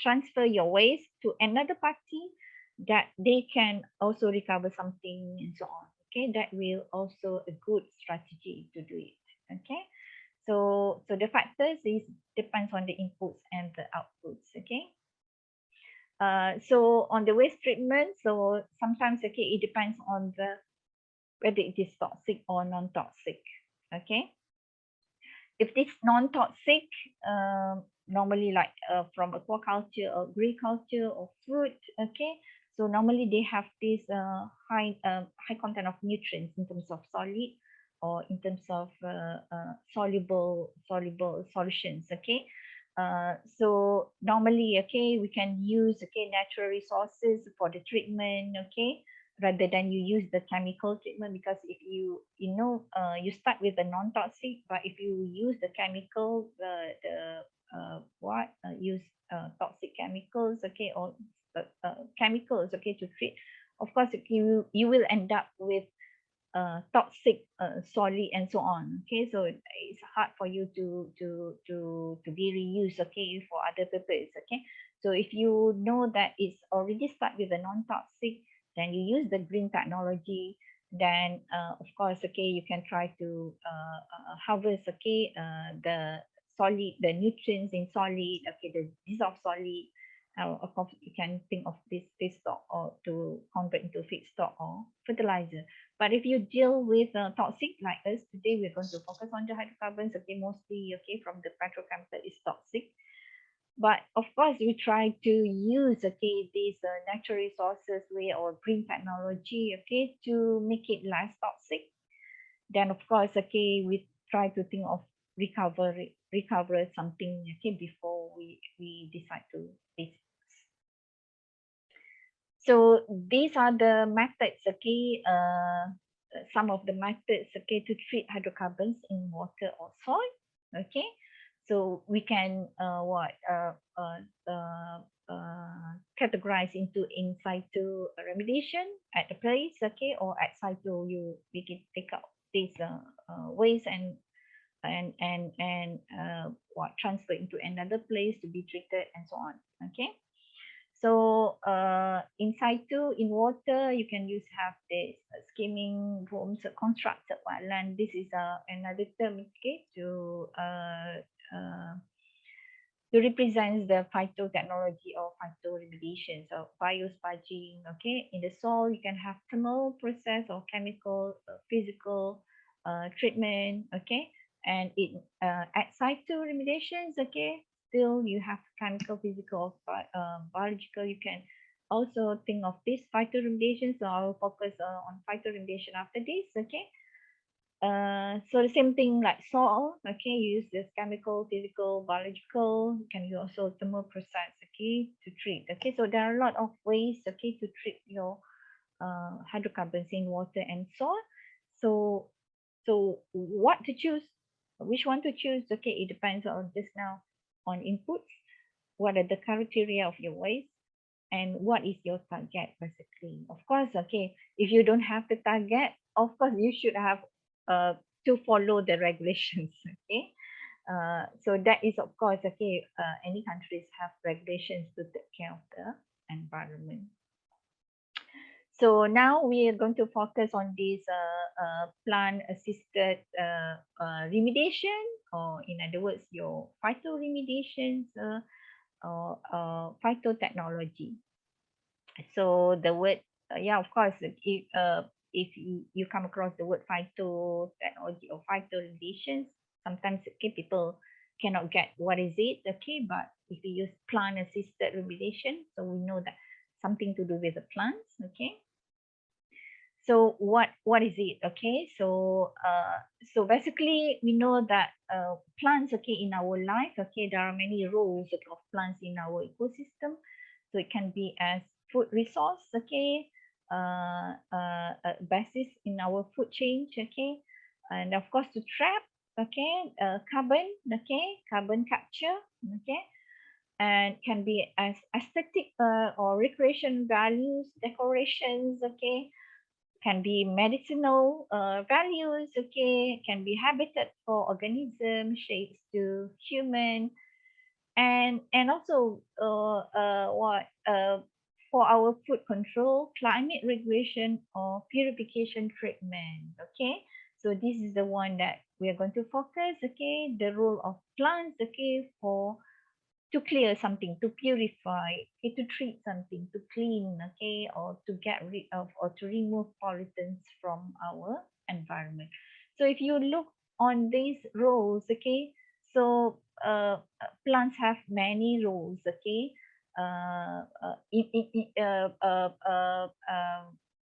transfer your waste to another party that they can also recover something and so on. Okay, that will also a good strategy to do it. Okay, so the factors is depends on the inputs and the outputs. Okay, so on the waste treatment, so sometimes, okay, it depends on the whether it is toxic or non-toxic. Okay, if this non-toxic, normally like from aquaculture or agriculture or food. Okay, so normally they have this high content of nutrients in terms of solid or in terms of soluble solutions. Okay, so normally, okay, we can use, okay, natural resources for the treatment. Okay, rather than you use the chemical treatment, because if you start with the non-toxic, but if you use the chemical, use toxic chemicals, okay, or chemicals, okay, to treat, of course you will end up with toxic solid and so on. Okay, so it's hard for you to be reused, okay, for other purpose. Okay, so if you know that it's already start with a non-toxic, then you use the green technology. Then of course, okay, you can try to harvest, okay, the solid, the nutrients in solid, okay, the dissolved solid. Of course, you can think of this feedstock or to convert into feedstock or fertilizer. But if you deal with toxic like us today, we're going to focus on the hydrocarbons. Okay, mostly okay from the petrochemical is toxic. But of course, we try to use okay these natural resources way or green technology okay to make it less toxic. Then of course okay we try to think of recover something okay before we decide to waste. So these are the methods okay some of the methods okay to treat hydrocarbons in water or soil. Okay, so we can categorize into in situ remediation at the place okay, or at situ we can take out these waste and transfer into another place to be treated and so on. Okay, so in situ in water you can use have this skimming rooms constructed wetland. This is another term okay to represent the phytotechnology or phytoremediation. So biospudging, okay. In the soil, you can have thermal process or chemical, physical treatment, okay. And in at situ remediations, okay, still you have chemical, physical, biological. You can also think of this phytoremediation. So I will focus on phytoremediation after this, okay. So the same thing like soil, okay, you use this chemical, physical, biological, you can use also thermal process, okay, to treat. Okay, so there are a lot of ways, okay, to treat your hydrocarbons in water and soil. So what to choose, which one to choose, okay, it depends on just now on inputs, what are the criteria of your waste, and what is your target basically. Of course, okay, if you don't have the target, of course you should have uh, to follow the regulations. Okay, so that is of course okay. Any countries have regulations to take care of the environment. So now we are going to focus on this plant assisted remediation, or in other words your phytoremediations or phytotechnology. So the word yeah, of course, if you come across the word phytotechnology or phytoremediations, sometimes okay people cannot get what is it, okay, but if you use plant assisted remediation, so we know that something to do with the plants. Okay, so what is it? Okay, so basically we know that plants okay in our life, okay, there are many roles of plants in our ecosystem. So it can be as food resource, okay, basis in our food chain, okay, and of course to trap, okay, carbon, okay, carbon capture, okay, and can be as aesthetic or recreation values, decorations, okay, can be medicinal values, okay, can be habitat for organisms, shades to human, and also for our food control, climate regulation, or purification treatment. Okay, so this is the one that we are going to focus. Okay, the role of plants. Okay, for to clear something, to purify, okay, to treat something, to clean, okay, or to get rid of or to remove pollutants from our environment. So if you look on these roles, okay, so plants have many roles, okay,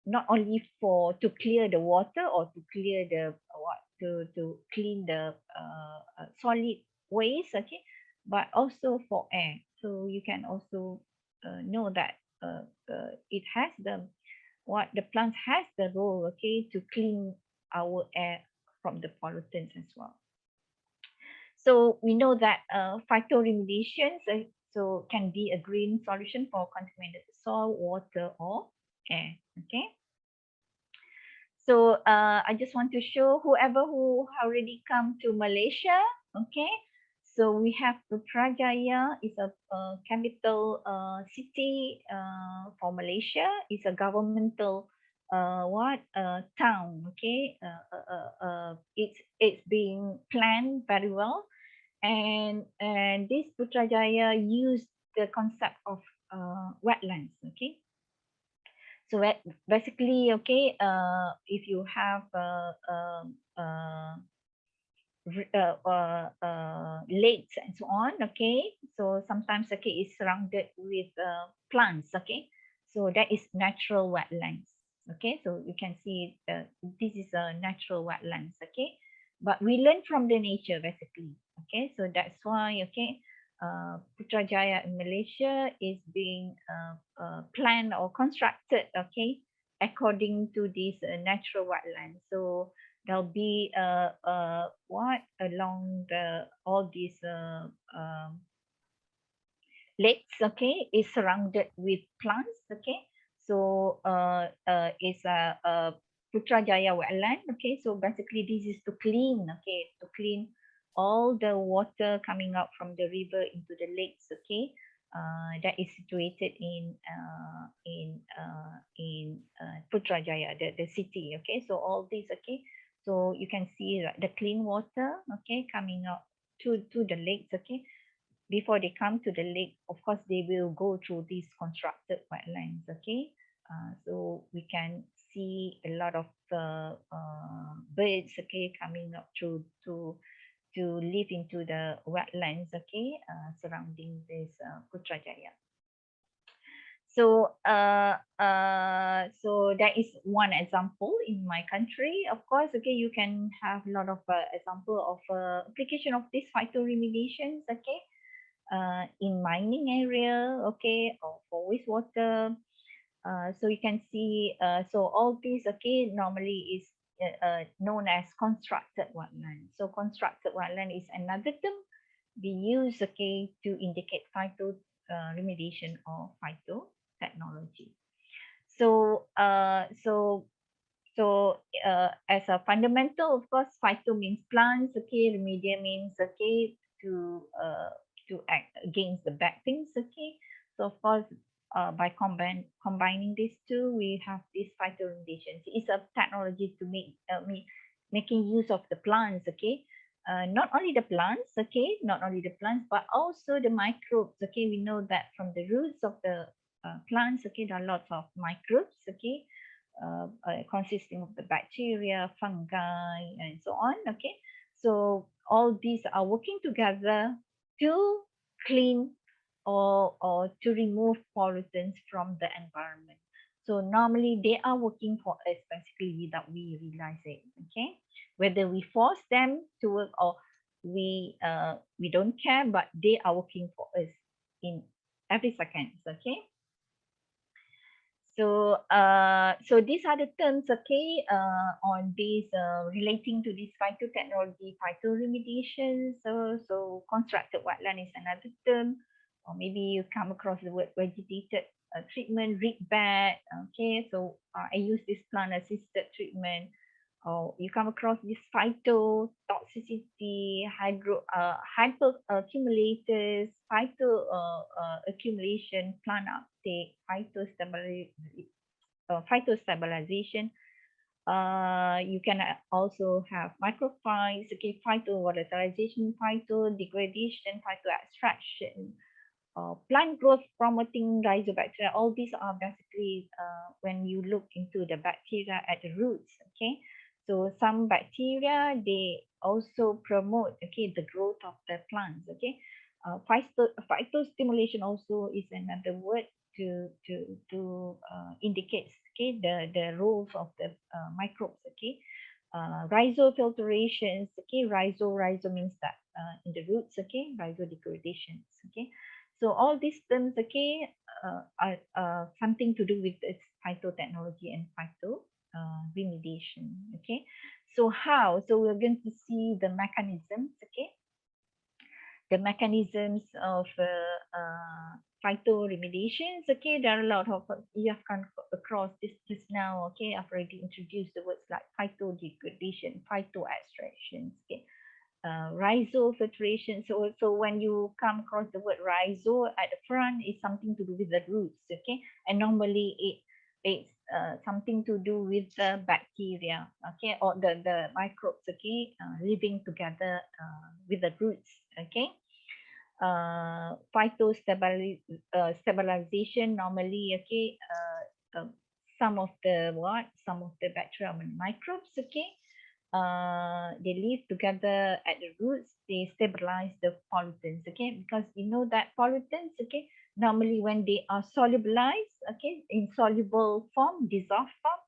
not only for to clear the water or to clear the what to clean the solid waste, okay, but also for air. So you can also know that it has the what the plant has the role, okay, to clean our air from the pollutants as well. So we know that phytoremediations so can be a green solution for contaminated soil, water, or air. Okay. So I just want to show whoever who already come to Malaysia. Okay, so we have Putrajaya is a capital city for Malaysia. It's a governmental town. Okay, it's being planned very well, and this Putrajaya used the concept of wetlands. Okay, So basically, okay, if you have lakes and so on, okay, so sometimes, okay, it's surrounded with plants, okay, so that is natural wetlands, okay, so you can see this is a natural wetlands, okay, but we learn from the nature basically, okay, so that's why, okay, Putrajaya in Malaysia is being planned or constructed, okay, according to this natural wetlands. So there'll be what along the all these lakes, okay, is surrounded with plants, okay, so it's a Putrajaya wetland, okay, so basically this is to clean, okay, to clean all the water coming out from the river into the lakes, okay, that is situated in Putrajaya, the city, okay, so all these, okay, so you can see the clean water, okay, coming out to the lakes, okay, before they come to the lake, of course, they will go through these constructed wetlands, okay? So we can see a lot of birds, okay, coming up to live into the wetlands, okay, surrounding this Putrajaya. So that is one example in my country. Of course, okay, you can have a lot of example of application of these phytoremediations, okay, in mining area, okay, or for wastewater. So you can see, so all these, okay, normally is known as constructed wetland. So constructed wetland is another term we use, okay, to indicate phyto remediation or phytotechnology. So, as a fundamental, of course, phyto means plants, okay, remedia means, okay, to act against the bad things, okay. So of course, by combining these two, we have this phytoremediation. It's a technology to making use of the plants, okay. Not only the plants, okay, not only the plants, but also the microbes, okay. We know that from the roots of the plants, okay, there are lots of microbes, okay, consisting of the bacteria, fungi, and so on, okay. So all these are working together to clean or to remove pollutants from the environment. So normally they are working for us basically without we realize it, okay. Whether we force them to work or we don't care, but they are working for us in every second, okay. So these are the terms, okay, on this relating to this phytotechnology, phytoremediation. So constructed wetland is another term, or maybe you come across the word vegetated treatment, reed bed. Okay, so I use this plant assisted treatment. Or you come across this phytotoxicity, hyper accumulators, accumulation, plant uptake, phytostabilization. You can also have microphytes, okay, phytovolatilization, phytodegradation, phytoextraction, plant growth promoting rhizobacteria. All these are basically when you look into the bacteria at the roots, okay. So some bacteria, they also promote, okay, the growth of the plants, okay. Phytostimulation also is another word to indicate, okay, the roles of the microbes, okay. Rhizofiltrations, okay, rhizo means that in the roots, okay, rhizodegradations, okay. So all these terms, okay, are something to do with this phytotechnology and phyto remediation, okay. So how? So we're going to see the mechanisms, okay, the mechanisms of phytoremediations. Okay, there are a lot of you have come across this just now. Okay, I've already introduced the words like phytodegradation, phytoextractions. Okay, rhizofiltration. So when you come across the word rhizo at the front, it's something to do with the roots. Okay, and normally it's something to do with the bacteria. Okay, or the microbes. Okay, living together with the roots. Okay. Phytostabilization normally, okay, some of the bacteria and microbes, okay, they live together at the roots. They stabilize the pollutants, okay, because you know that pollutants, okay, normally when they are solubilized, okay, in soluble form, dissolved form,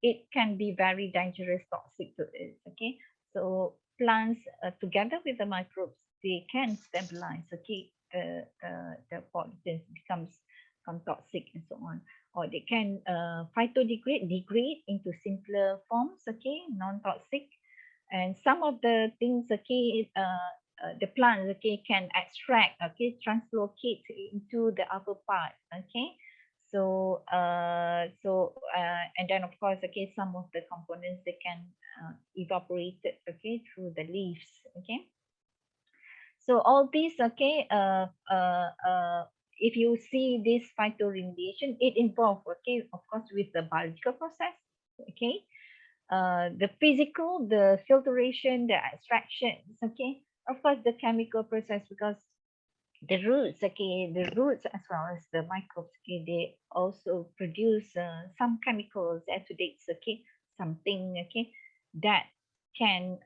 it can be very dangerous, toxic to us, okay. So plants together with the microbes, they can stabilize, okay, the pollutants become toxic and so on, or they can degrade into simpler forms, okay, non-toxic. And some of the things, okay, the plants, okay, can extract, okay, translocate into the upper part, okay. And then of course, okay, some of the components, they can evaporate it, okay, through the leaves, okay. So all these, okay, if you see this phytoremediation, it involves, okay, of course, with the biological process, okay, the physical, the filtration, the extractions, okay, of course, the chemical process, because the roots, okay, the roots as well as the microbes, okay, they also produce some chemicals, acidates, okay, something, okay, that can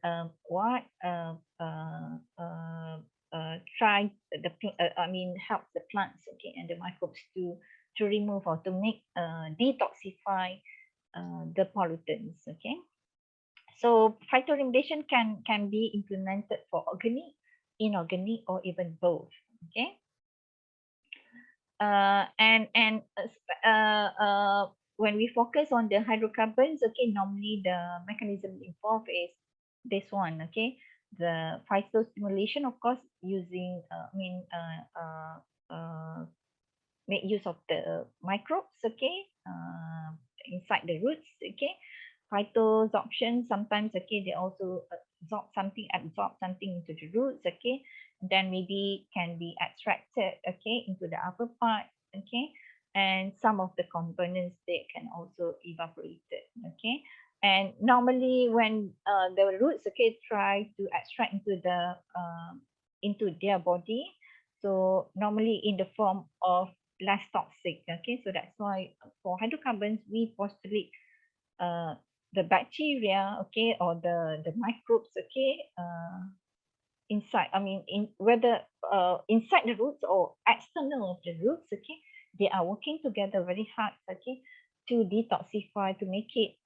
try help the plants, okay, and the microbes to remove or to make detoxify the pollutants, okay. So phytoremediation can be implemented for organic, inorganic, or even both, okay. When we focus on the hydrocarbons, okay, normally the mechanism involved is this one, okay, the phytostimulation, of course, using make use of the microbes, okay, inside the roots, okay. Phytosorption, sometimes, okay, they also absorb something into the roots, okay. Then maybe can be extracted, okay, into the upper part, okay. And some of the components, they can also evaporate it, okay. And normally when the roots, okay, try to extract into their body, so normally in the form of less toxic, okay. So that's why for hydrocarbons, we postulate the bacteria, okay, or the microbes, okay, inside, in whether inside the roots or external of the roots, okay, they are working together very hard, okay, to detoxify, to make it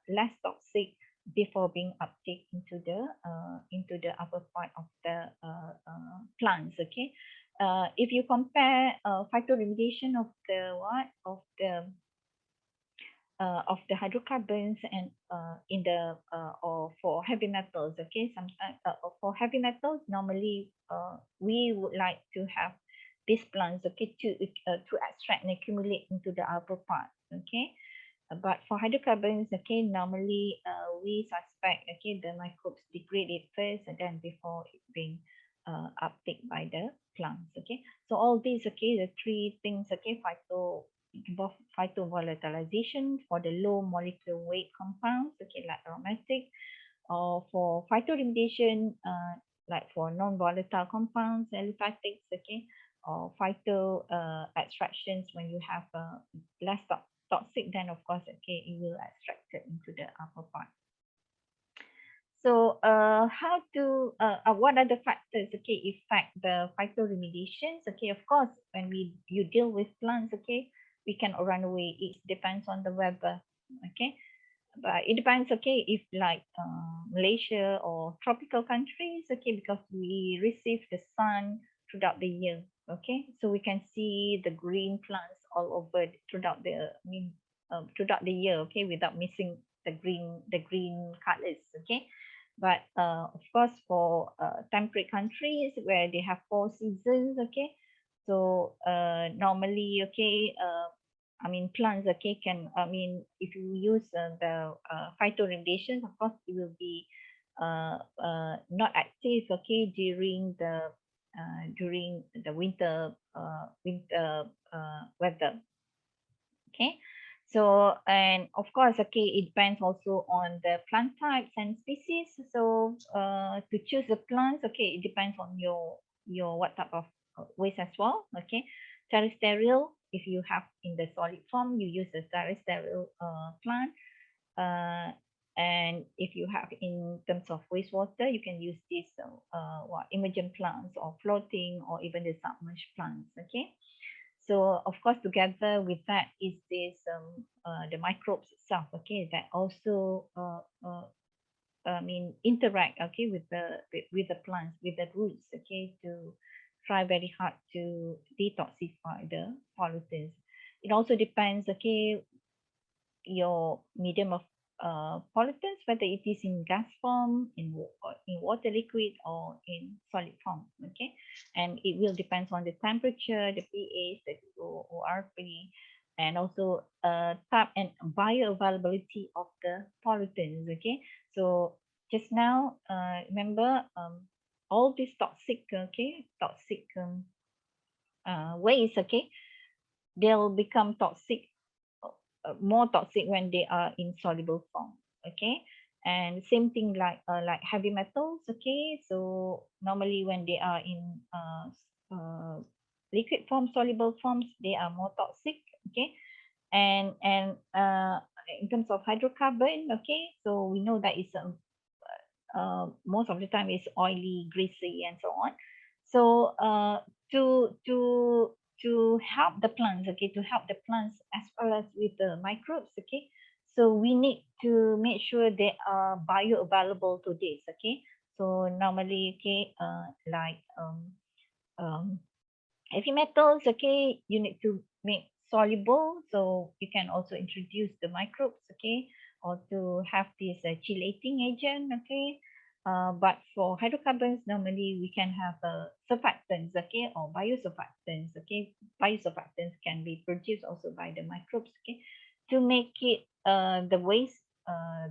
less toxic before being uptake into the upper part of the plants, okay. If you compare phytoremediation of the hydrocarbons and in the or for heavy metals, okay, sometimes for heavy metals, normally we would like to have these plants, okay, to extract and accumulate into the upper part, okay. But for hydrocarbons, okay, normally we suspect, okay, the microbes degrade it first and then before it being uptake by the plants, okay. So all these, okay, the three things, okay, phytovolatilization for the low molecular weight compounds, okay, like aromatic, or for phytoremediation, like for non-volatile compounds, aliphatics, okay, or phyto extractions when you have less toxic, then of course, okay, it will extract it into the upper part. So what are the factors, okay, affect the phytoremediations? Okay, of course, when you deal with plants, okay, we can run away. It depends on the weather, okay. But it depends, okay, if like Malaysia or tropical countries, okay, because we receive the sun throughout the year, okay, so we can see the green plants all over throughout throughout the year, okay, without missing the green colors, okay. But of course, for temperate countries where they have 4 seasons, okay, so normally, okay, plants, okay, if you use the phytoremediation, of course, it will be not active, okay, during the winter weather, okay. So, and of course, okay, it depends also on the plant types and species. So to choose the plants, okay, it depends on your what type of waste as well, okay. Terrestrial, if you have in the solid form, you use a sterile plant. And if you have in terms of wastewater, you can use this emergent plants or floating or even the submerged plants. Okay. So of course, together with that is this the microbes itself. Okay, that also interact, okay, with the plants, with the roots, okay, to try very hard to detoxify the pollutants. It also depends, okay, your medium of pollutants, whether it is in gas form, in water liquid, or in solid form. Okay, and it will depend on the temperature, the pH, the ORP, and also type and bioavailability of the pollutants. Okay, so just now, remember, all these toxic waste, okay, they'll become toxic, more toxic when they are in soluble form. Okay, and same thing like heavy metals. Okay, so normally when they are in liquid form, soluble forms, they are more toxic. Okay, and in terms of hydrocarbon, okay, so we know that it's most of the time is oily, greasy, and so on. So to help the plants, okay, to help the plants as well as with the microbes, okay, so we need to make sure they are bioavailable to this. Okay, so normally, okay, like heavy metals, okay, you need to make soluble, so you can also introduce the microbes, okay, or to have this chelating agent. Okay, but for hydrocarbons, normally we can have surfactants, okay, or biosurfactants. Okay, biosurfactants can be produced also by the microbes, okay, to make it the waste,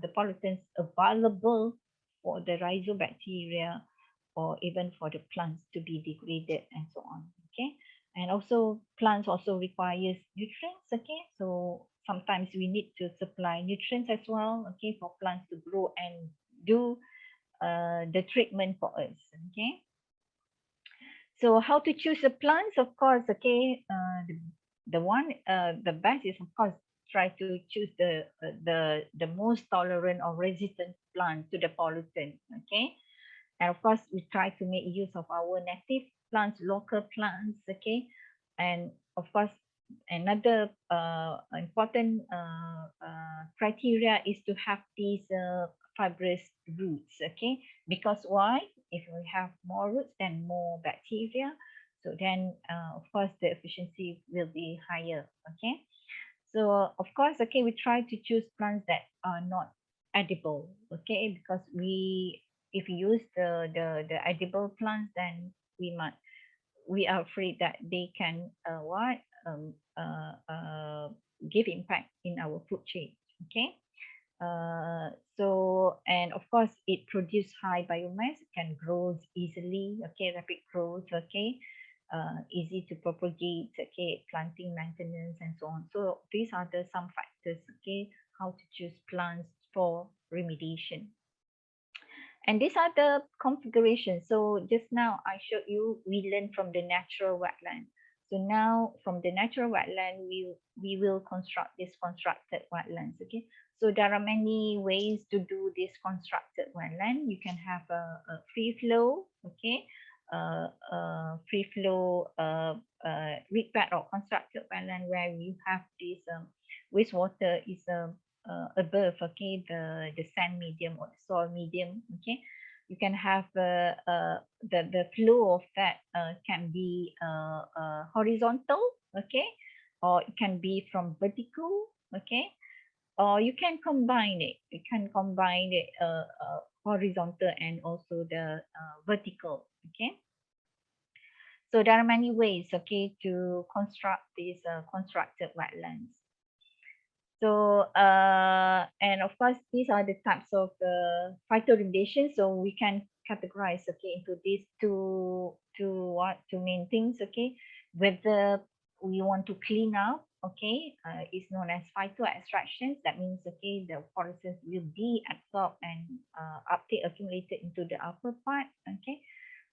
the pollutants available for the rhizobacteria or even for the plants to be degraded and so on. Okay, and also plants also requires nutrients. Okay, so sometimes we need to supply nutrients as well, okay, for plants to grow and do the treatment for us. Okay, so how to choose the plants? Of course, okay, the best is of course try to choose the most tolerant or resistant plant to the pollutant. Okay, and of course we try to make use of our native plants, local plants. Okay, and of course another important criteria is to have these fibrous roots. Okay, because why? If we have more roots, then more bacteria, so then of course the efficiency will be higher. Okay, so of course, okay, we try to choose plants that are not edible. Okay, because if we use the edible plants, then we are afraid that they can give impact in our food chain. Okay, so and of course it produce high biomass, can grow easily. Okay, rapid growth. Okay, easy to propagate. Okay, planting maintenance and so on. So these are the some factors. Okay, how to choose plants for remediation. And these are the configurations. So just now I showed you, we learned from the natural wetland. So now from the natural wetland, we will construct this constructed wetlands. Okay, so there are many ways to do this constructed wetland. You can have a free flow. Okay, free flow reed bed or constructed wetland where you have this wastewater is above, okay, the sand medium or the soil medium. Okay, you can have the flow of that can be horizontal. Okay, or it can be from vertical. Okay, or you can combine it. You can combine it horizontal and also the vertical. Okay, so there are many ways, okay, to construct these constructed wetlands. So and of course these are the types of phytoremediation. So we can categorize, okay, into these two main things. Okay, whether we want to clean up, okay, is known as phytoextraction. That means, okay, the pollutants will be absorbed and uptake accumulated into the upper part. Okay,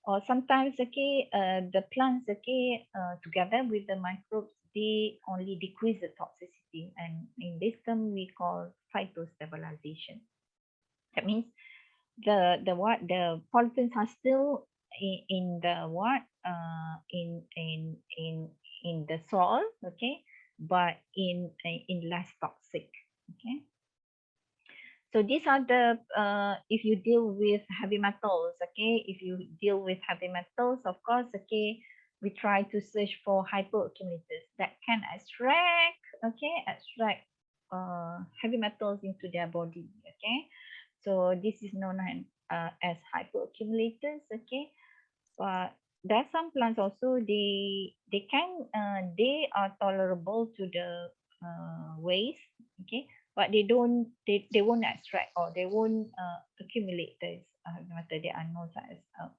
or sometimes, okay, the plants, okay, together with the microbes, they only decrease the toxicity, and in this term we call phytostabilization. That means the pollutants are still in the in the soil, okay, but in less toxic, okay. So these are the if you deal with heavy metals, okay, if you deal with heavy metals, of course, okay, we try to search for hyperaccumulators that can extract heavy metals into their body, okay. So this is known as hyperaccumulators, okay. But there are some plants also, they are tolerable to the waste, okay, but they won't extract, or they won't accumulate this matter. They are known as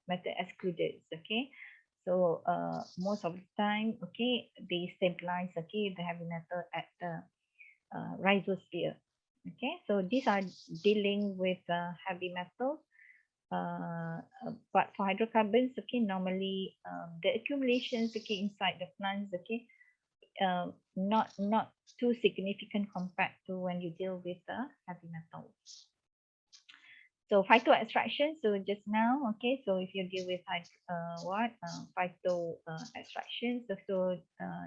metal excluders, okay. So most of the time, okay, they stabilize, okay, the heavy metal at the rhizosphere, okay. So these are dealing with heavy metals. But for hydrocarbons, okay, normally the accumulations, okay, inside the plants, okay, not too significant compared to when you deal with the heavy metals. So phyto extraction. So just now, okay. So if you deal with phyto extraction, so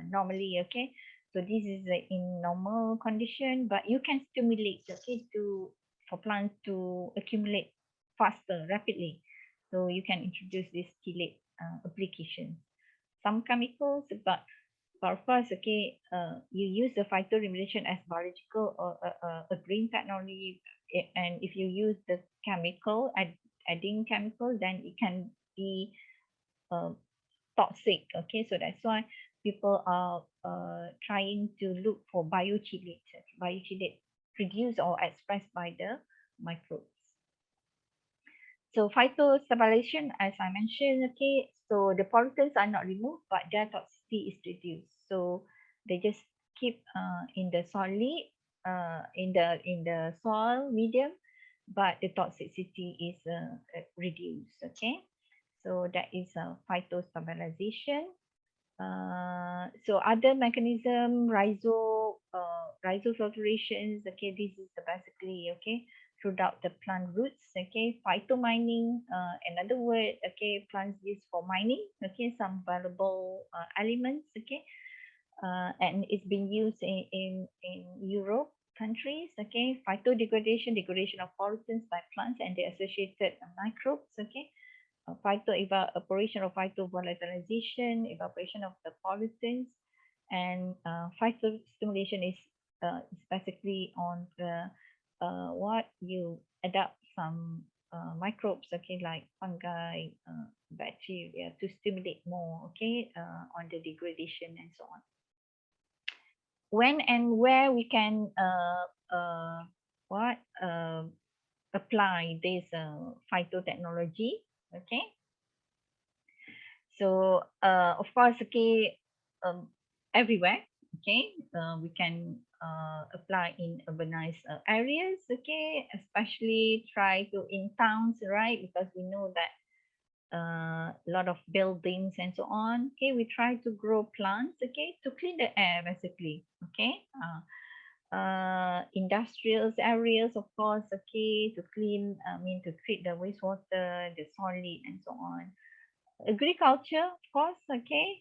normally, okay. So this is in normal condition, but you can stimulate, okay, for plants to accumulate faster, rapidly. So you can introduce this chelate application. Some chemicals, but of course, okay, you use the phytoremediation as biological or a green technology, and if you use the chemical, adding chemical, then it can be toxic. Okay, so that's why people are trying to look for biochelate produced or expressed by the microbes. So phytostabilization, as I mentioned, okay, so the pollutants are not removed, but their toxicity is reduced. So they just keep in the solid, in the soil medium, but the toxicity is reduced. Okay, so that is phytostabilization. So other mechanism, rhizofiltrations. Okay, this is basically, okay, throughout the plant roots. Okay, phytomining, another word, okay, plants used for mining, okay, some valuable elements, okay, and it's been used in Europe countries, okay. Phytodegradation, degradation of pollutants by plants and the associated microbes, okay. Evaporation or phytovolatilization, evaporation of the pollutants, and phytostimulation is basically on the what you adapt some microbes, okay, like fungi, bacteria, to stimulate more, okay, on the degradation and so on. When and where we can apply this phytotechnology, okay. So of course, okay, everywhere, okay, we can apply in urbanized areas, okay, especially try to in towns, right, because we know that a lot of buildings and so on, okay, we try to grow plants, okay, to clean the air basically, okay. Industrial areas, of course, okay, to clean, to treat the wastewater, the solid, and so on. Agriculture, of course, okay,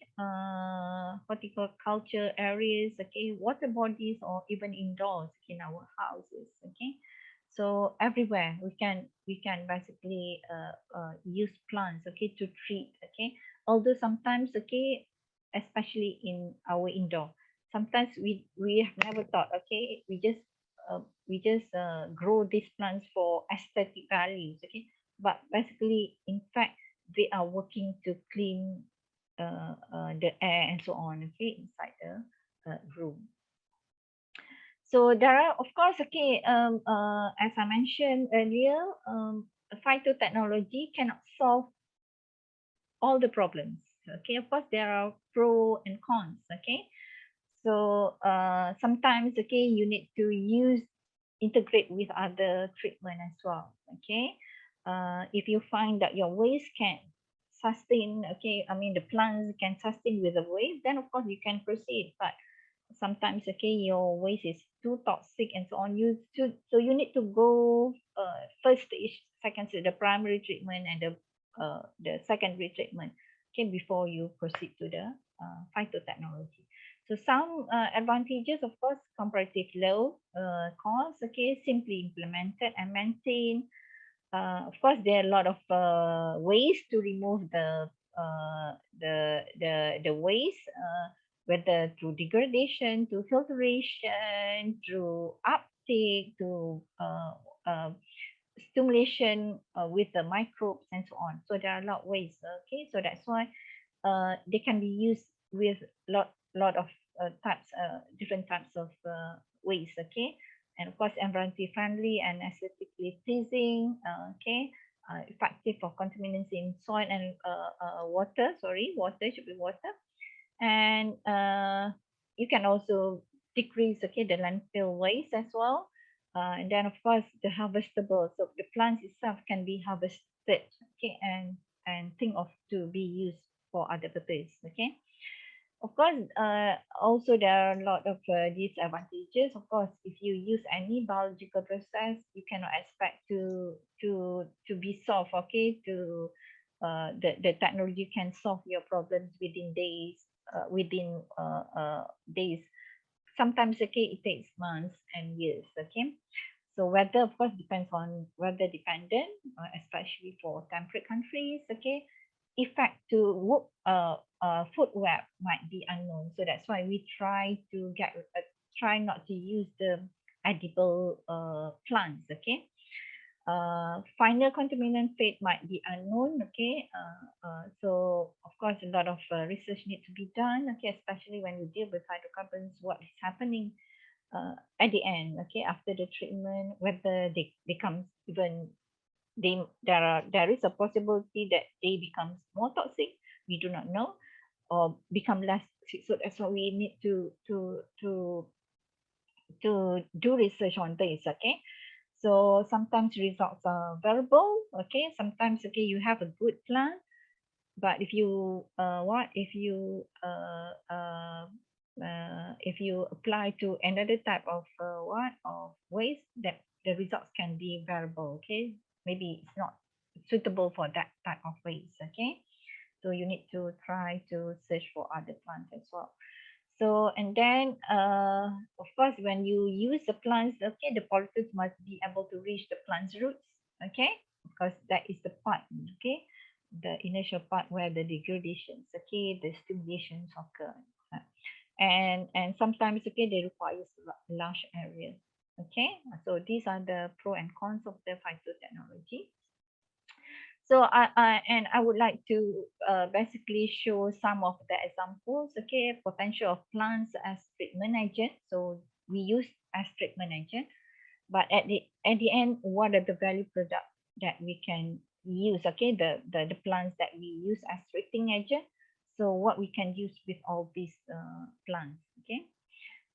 horticulture areas, okay, water bodies, or even indoors in our houses, okay. So everywhere we can basically use plants, okay, to treat, okay. Although sometimes, okay, especially in our indoor, sometimes we have never thought, okay, we just grow these plants for aesthetic values, okay, but basically, in fact, they are working to clean the air and so on, okay, inside the room. So there are, of course, okay, as I mentioned earlier, phytotechnology cannot solve all the problems. Okay, of course, there are pros and cons. Okay, so sometimes, okay, you need to integrate with other treatment as well. Okay, if you find that your waste can sustain, okay, I mean the plants can sustain with the waste, then of course you can proceed. But sometimes, okay, your waste is too toxic and so on, so you need to go first stage, second stage, the primary treatment and the secondary treatment, okay, before you proceed to the phytotechnology. So some advantages, of course, comparative low cost, okay, simply implemented and maintained. Of course, there are a lot of ways to remove the waste, whether through degradation, to filtration, through uptake, to stimulation with the microbes and so on. So there are a lot of ways. Okay, so that's why they can be used with lot of types, different types of waste. Okay, and of course environmentally friendly and aesthetically pleasing. Okay, effective for contaminants in soil and water. Sorry, water should be water, and you can also decrease, okay, the landfill waste as well. And then of course the harvestable, so the plants itself can be harvested, okay, and think of to be used for other purpose. Okay, of course, also there are a lot of disadvantages. Of course, if you use any biological process, you cannot expect to be solved. Okay, to the technology can solve your problems within days. Days. Sometimes, okay, it takes months and years. Okay, so weather, of course, depends on weather dependent, especially for temperate countries. Okay, effect to food web might be unknown. So that's why we try not to use the edible plants. Okay, final contaminant fate might be unknown. Okay, so of course a lot of research needs to be done. Okay, especially when we deal with hydrocarbons, what is happening at the end, okay, after the treatment, whether they become even there is a possibility that they become more toxic, we do not know, or become less toxic. So that's why we need to do research on this. Okay, so sometimes results are variable. Okay, sometimes, okay, you have a good plan, but if you if you apply to another type of waste, that the results can be variable. Okay, maybe it's not suitable for that type of waste. Okay, so you need to try to search for other plants as well. So, and then of course when you use the plants, okay, the pollutants must be able to reach the plant's roots. Okay, because that is the part, okay, the initial part where the degradations, okay, the stimulations occur. And sometimes, okay, they require large areas. Okay, so these are the pro and cons of the phytotechnology. So I would like to basically show some of the examples. Okay, potential of plants as treatment agent. So we use as treatment agent, but at the end, what are the value product that we can use? Okay, the plants that we use as treating agent. So what we can use with all these plants. Okay,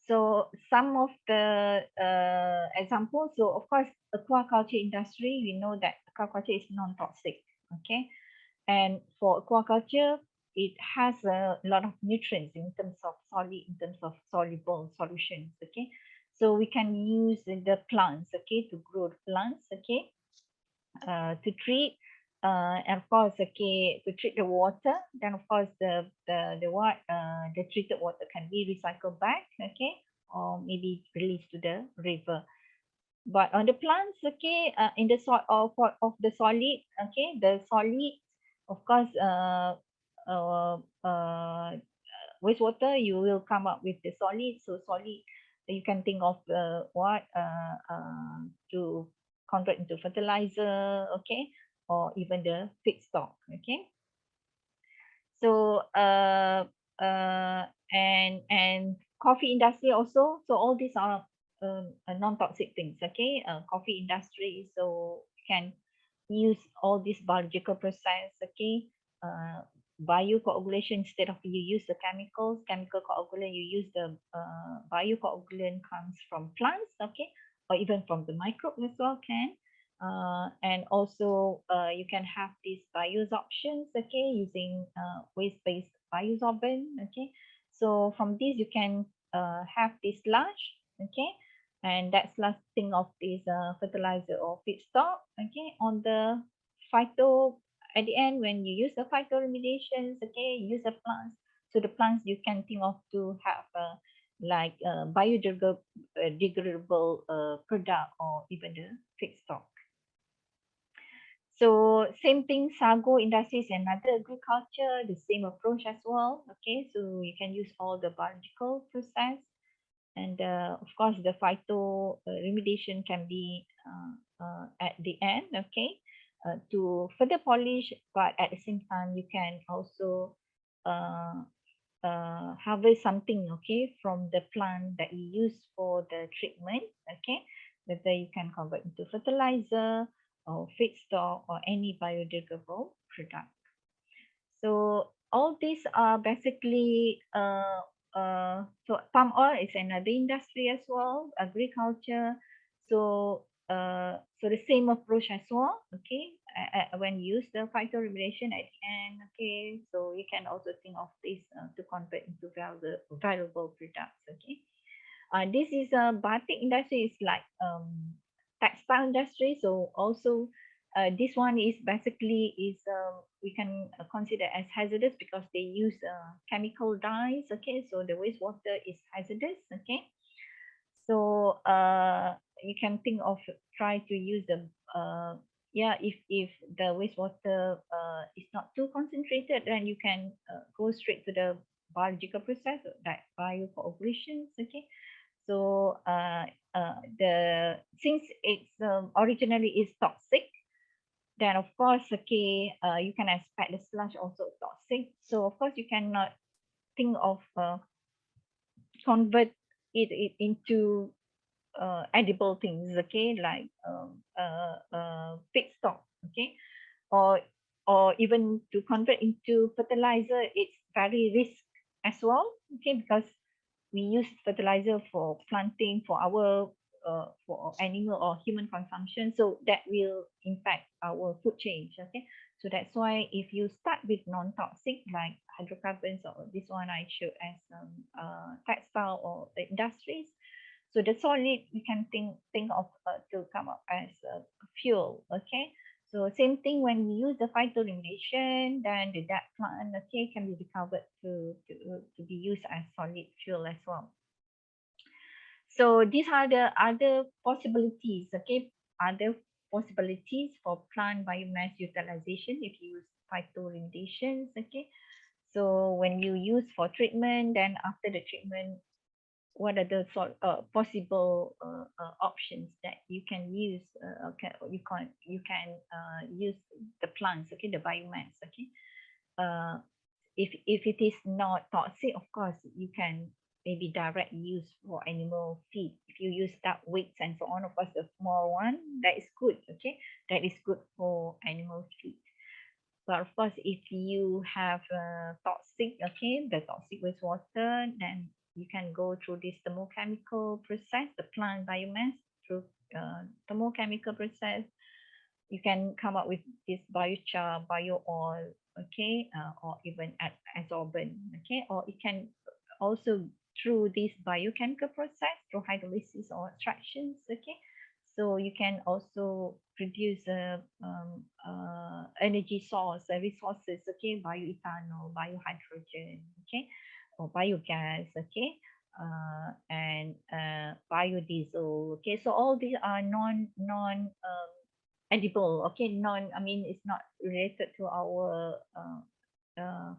so some of the examples. So of course, aquaculture industry, we know that aquaculture is non-toxic. Okay, and for aquaculture, it has a lot of nutrients in terms of solid, in terms of soluble solutions. Okay, so we can use the plants, okay, to grow the plants. Okay, to treat and of course, okay, to treat the water. Then of course the treated water can be recycled back, okay, or maybe released to the river. But on the plants, okay, in the soil of the solid, okay, the solid, of course, wastewater, you will come up with the solid. So solid, you can think of to convert into fertilizer, okay, or even the feedstock. Okay, so and coffee industry also. So all these are non-toxic things. Okay, coffee industry, so can use all these biological process. Okay, biocoagulation, instead of you use the chemical coagulant, you use the biocoagulant comes from plants. Okay, or even from the microbe as well can. And also you can have these bioabsorptions, okay, using waste-based biosorbent, okay. So from this you can have this sludge, okay, and that's last thing of this fertilizer or feedstock, okay. On the phyto, at the end when you use the phyto remediations, okay, use the plants. So the plants you can think of to have like biodegradable degradable product or even the feedstock. So same thing, sago industries and other agriculture, the same approach as well. Okay, so you can use all the biological process, and of course the phyto remediation can be at the end. Okay, to further polish, but at the same time you can also uh, harvest something, okay, from the plant that you use for the treatment, okay, whether you can convert into fertilizer or feedstock or any biodegradable product. So all these are basically so palm oil is another industry as well, agriculture. So so the same approach as well, okay. When you use the phytoremediation at the end, okay, so you can also think of this to convert into valuable products, okay. This is a batik industry is like textile industry. So also this one is basically is we can consider as hazardous because they use chemical dyes. Okay, so the wastewater is hazardous. Okay, so you can think of try to use the yeah, if the wastewater is not too concentrated, then you can go straight to the biological process like biocoagulations. Okay, so the since it's originally is toxic, then of course, okay, you can expect the sludge also toxic. So of course you cannot think of convert it into edible things, okay, like feedstock, okay, or even to convert into fertilizer. It's very risk as well, okay, because we use fertilizer for planting for animal or human consumption, so that will impact our food chain, okay. So that's why if you start with non-toxic like hydrocarbons or this one I showed as textile or industries, so the solid we can think of to come up as a fuel, okay. So same thing when we use the phytoremediation, then the dead plant, okay, can be recovered to be used as solid fuel as well. So these are the other possibilities, okay, other possibilities for plant biomass utilization if you use phytoremediations, okay. So when you use for treatment, then after the treatment, what are the possible options that you can use? You can use the plants, okay, the biomass, okay. If it is not toxic, of course you can maybe direct use for animal feed. If you use duck weights and so on, of course the small one, that is good, okay, that is good for animal feed. But of course, if you have toxic, okay, the toxic wastewater, then you can go through this thermochemical process, the plant biomass through thermochemical process. You can come up with this biochar, bio oil, okay, or even adsorbent, okay, or it can also through this biochemical process through hydrolysis or extractions, okay. So you can also produce a energy source, resources, okay, bioethanol, biohydrogen, okay, or biogas, okay, and biodiesel, okay. So all these are non edible, okay, I mean it's not related to our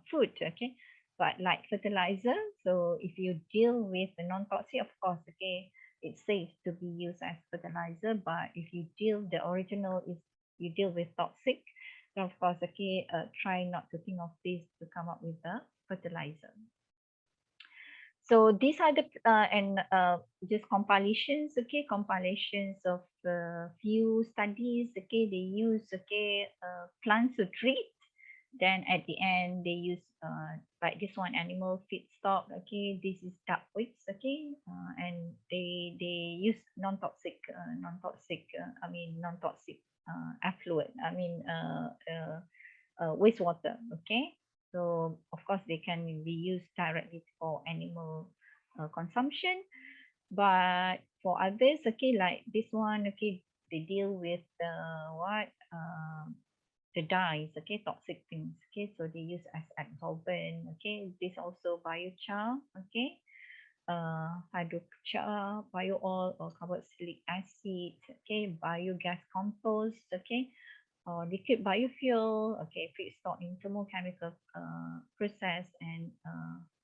food, okay, but like fertilizer. So if you deal with the non-toxic, of course, okay, it's safe to be used as fertilizer. But if you deal the original is you deal with toxic, then of course, okay, try not to think of this to come up with the fertilizer. So these are the and just compilations, okay, compilations of few studies, okay, they use, okay, plants to treat, then at the end they use like this one animal feedstock, okay, this is duck weights, okay, and they use non-toxic effluent, wastewater. Okay, so of course they can be used directly for animal consumption, but for others, okay, like this one, okay, they deal with the dyes, okay, toxic things, okay, so they use as absorbent. Okay, this also biochar, okay, hydrochar, bio oil or carboxylic acid, okay, biogas compost, okay, or liquid biofuel, okay, feedstock in thermochemical process, and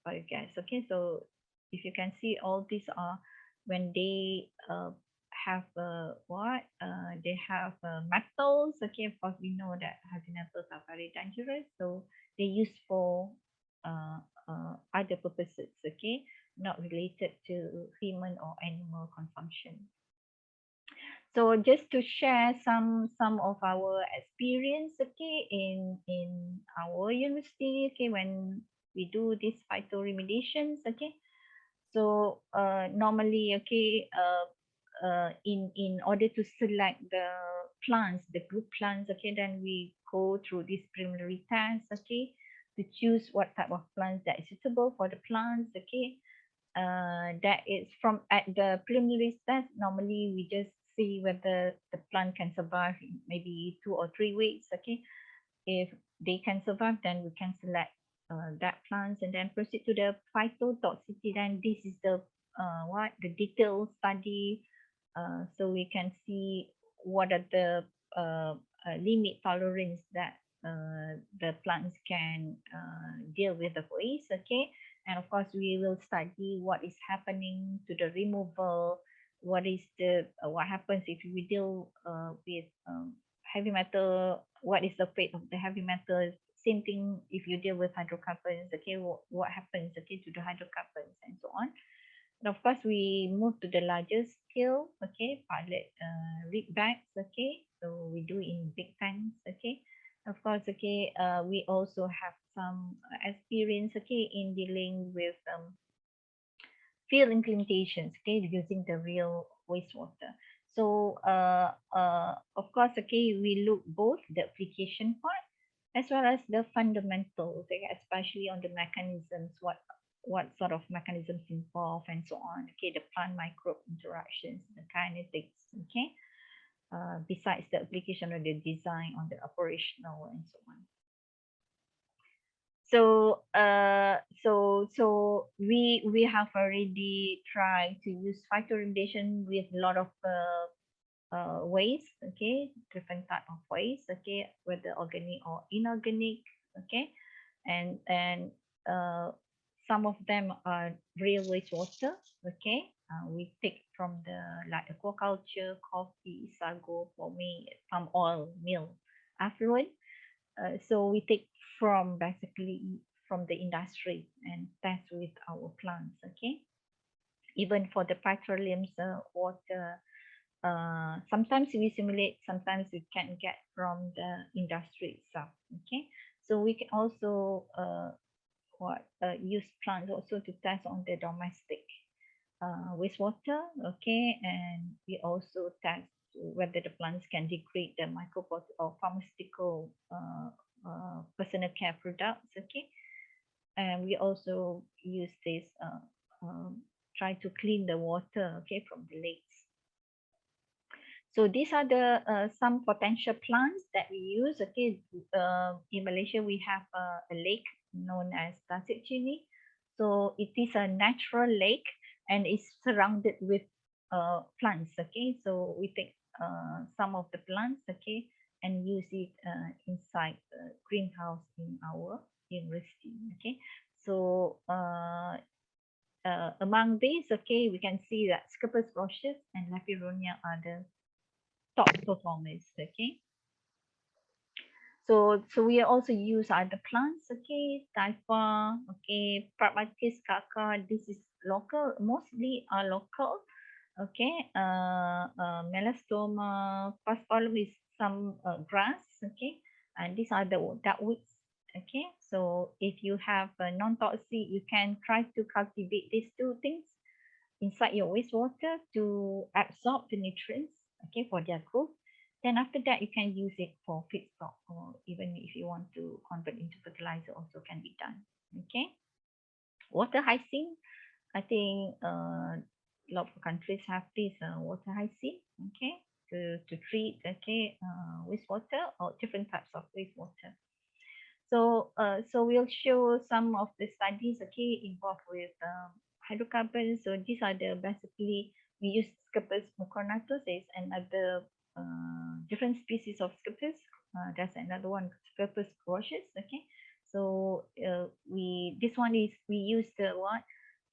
biogas. Okay, so if you can see, all these are when they have they have metals. Okay, of course we know that heavy metals are very dangerous, so they use for other purposes. Okay, not related to human or animal consumption. So just to share some of our experience, okay, in our university, okay, when we do these phytoremediations, okay. So normally, okay, in order to select the plants, the group plants, okay, then we go through this preliminary test, okay, to choose what type of plants that is suitable for the plants, okay. That is from at the preliminary test. Normally, we just see whether the plant can survive in maybe 2 or 3 weeks. Okay, if they can survive, then we can select that plants and then proceed to the phytotoxicity. Then this is the the detailed study, so we can see what are the limit tolerance that the plants can deal with the waste. Okay, and of course we will study what is happening to the removal, what is the what happens if we deal with heavy metal, what is the fate of the heavy metal. Same thing if you deal with hydrocarbons. Okay, what happens, okay, to the hydrocarbons and so on. And of course we move to the larger scale, okay, pilot rig bags. Okay, so we do in big tanks. Okay, of course, okay, we also have some experience, okay, in dealing with field implementations, okay, using the real wastewater. So of course, okay, we look both the application part as well as the fundamentals, okay, especially on the mechanisms, what sort of mechanisms involved and so on. Okay, the plant microbe interactions, the kinetics, okay, besides the application of the design on the operational and so on. So we have already tried to use phytoremediation with a lot of waste, okay, different type of waste, okay, whether organic or inorganic, okay, and some of them are real wastewater, okay. We take from the like aquaculture, coffee, sago, palm oil, mill, affluent. So we take from basically from the industry and test with our plants. Okay, even for the petroleum water, sometimes we simulate, sometimes we can get from the industry itself. Okay, so we can also use plants also to test on the domestic wastewater. Okay, and we also test whether the plants can degrade the microplastic or pharmaceutical personal care products. Okay, and we also use this try to clean the water, okay, from the lakes. So these are the some potential plants that we use. Okay, in Malaysia we have a lake known as Tasik Chini. So it is a natural lake and is surrounded with plants. Okay, so we take some of the plants, okay, and use it inside the greenhouse in our university. Okay, so among these, okay, we can see that Scarpus roscius and Lapironia are the top performers. Okay, so we also use other plants. Okay, typha, okay, Pragmatis kaka. This is local, mostly are local. Okay, Melastoma, Paspalum is some grass. Okay, and these are the duckweeds. Okay, so if you have a non-toxic, you can try to cultivate these two things inside your wastewater to absorb the nutrients, okay, for their growth. Then after that, you can use it for feedstock, or even if you want to convert into fertilizer, also can be done. Okay. Water hygiene, I think a lot of countries have this water hygiene, okay, to treat, okay, wastewater or different types of wastewater. So we'll show some of the studies, okay, involved with hydrocarbons. So these are the basically we use Scarpus mucornatus is another different species of Scarpus. That's another one, Scarpus roches. Okay, so this one is we use the what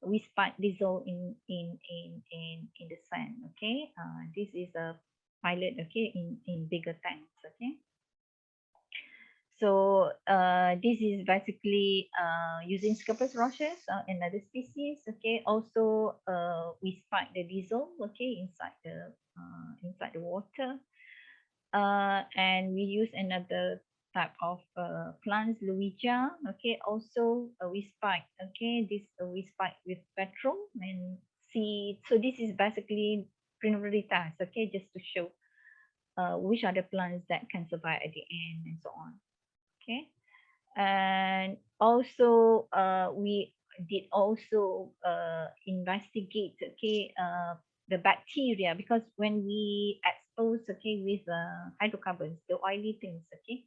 we spike dissolve in the sand. Okay, this is a pilot. Okay, in bigger tanks. Okay. So this is basically using Scarpus roches, another species. Okay, also we spike the diesel. Okay, inside the water, and we use another type of plants, Louisa. Okay, also we spike. Okay, this we spike with petrol and see. So this is basically prioritas. Okay, just to show which are the plants that can survive at the end and so on. Okay, and also we did also investigate, okay, the bacteria, because when we expose, okay, with hydrocarbons, the oily things, okay,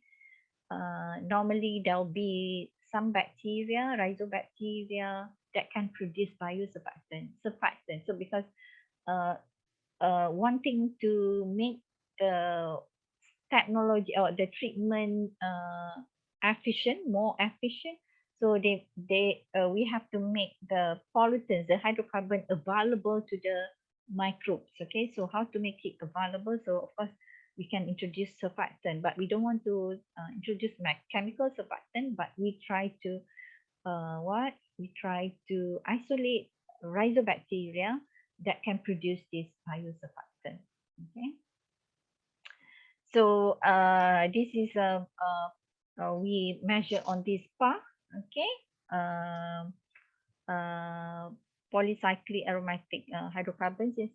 normally there'll be some bacteria, rhizobacteria, that can produce surfactant. So because uh, wanting to make the technology or the treatment more efficient, so we have to make the pollutants, the hydrocarbon, available to the microbes. Okay, so how to make it available? So of course we can introduce surfactant, but we don't want to introduce chemical surfactant, but we try to we try to isolate rhizobacteria that can produce this biosurfactant. Okay, so this is we measure on this path. Okay, um, polycyclic aromatic hydrocarbons is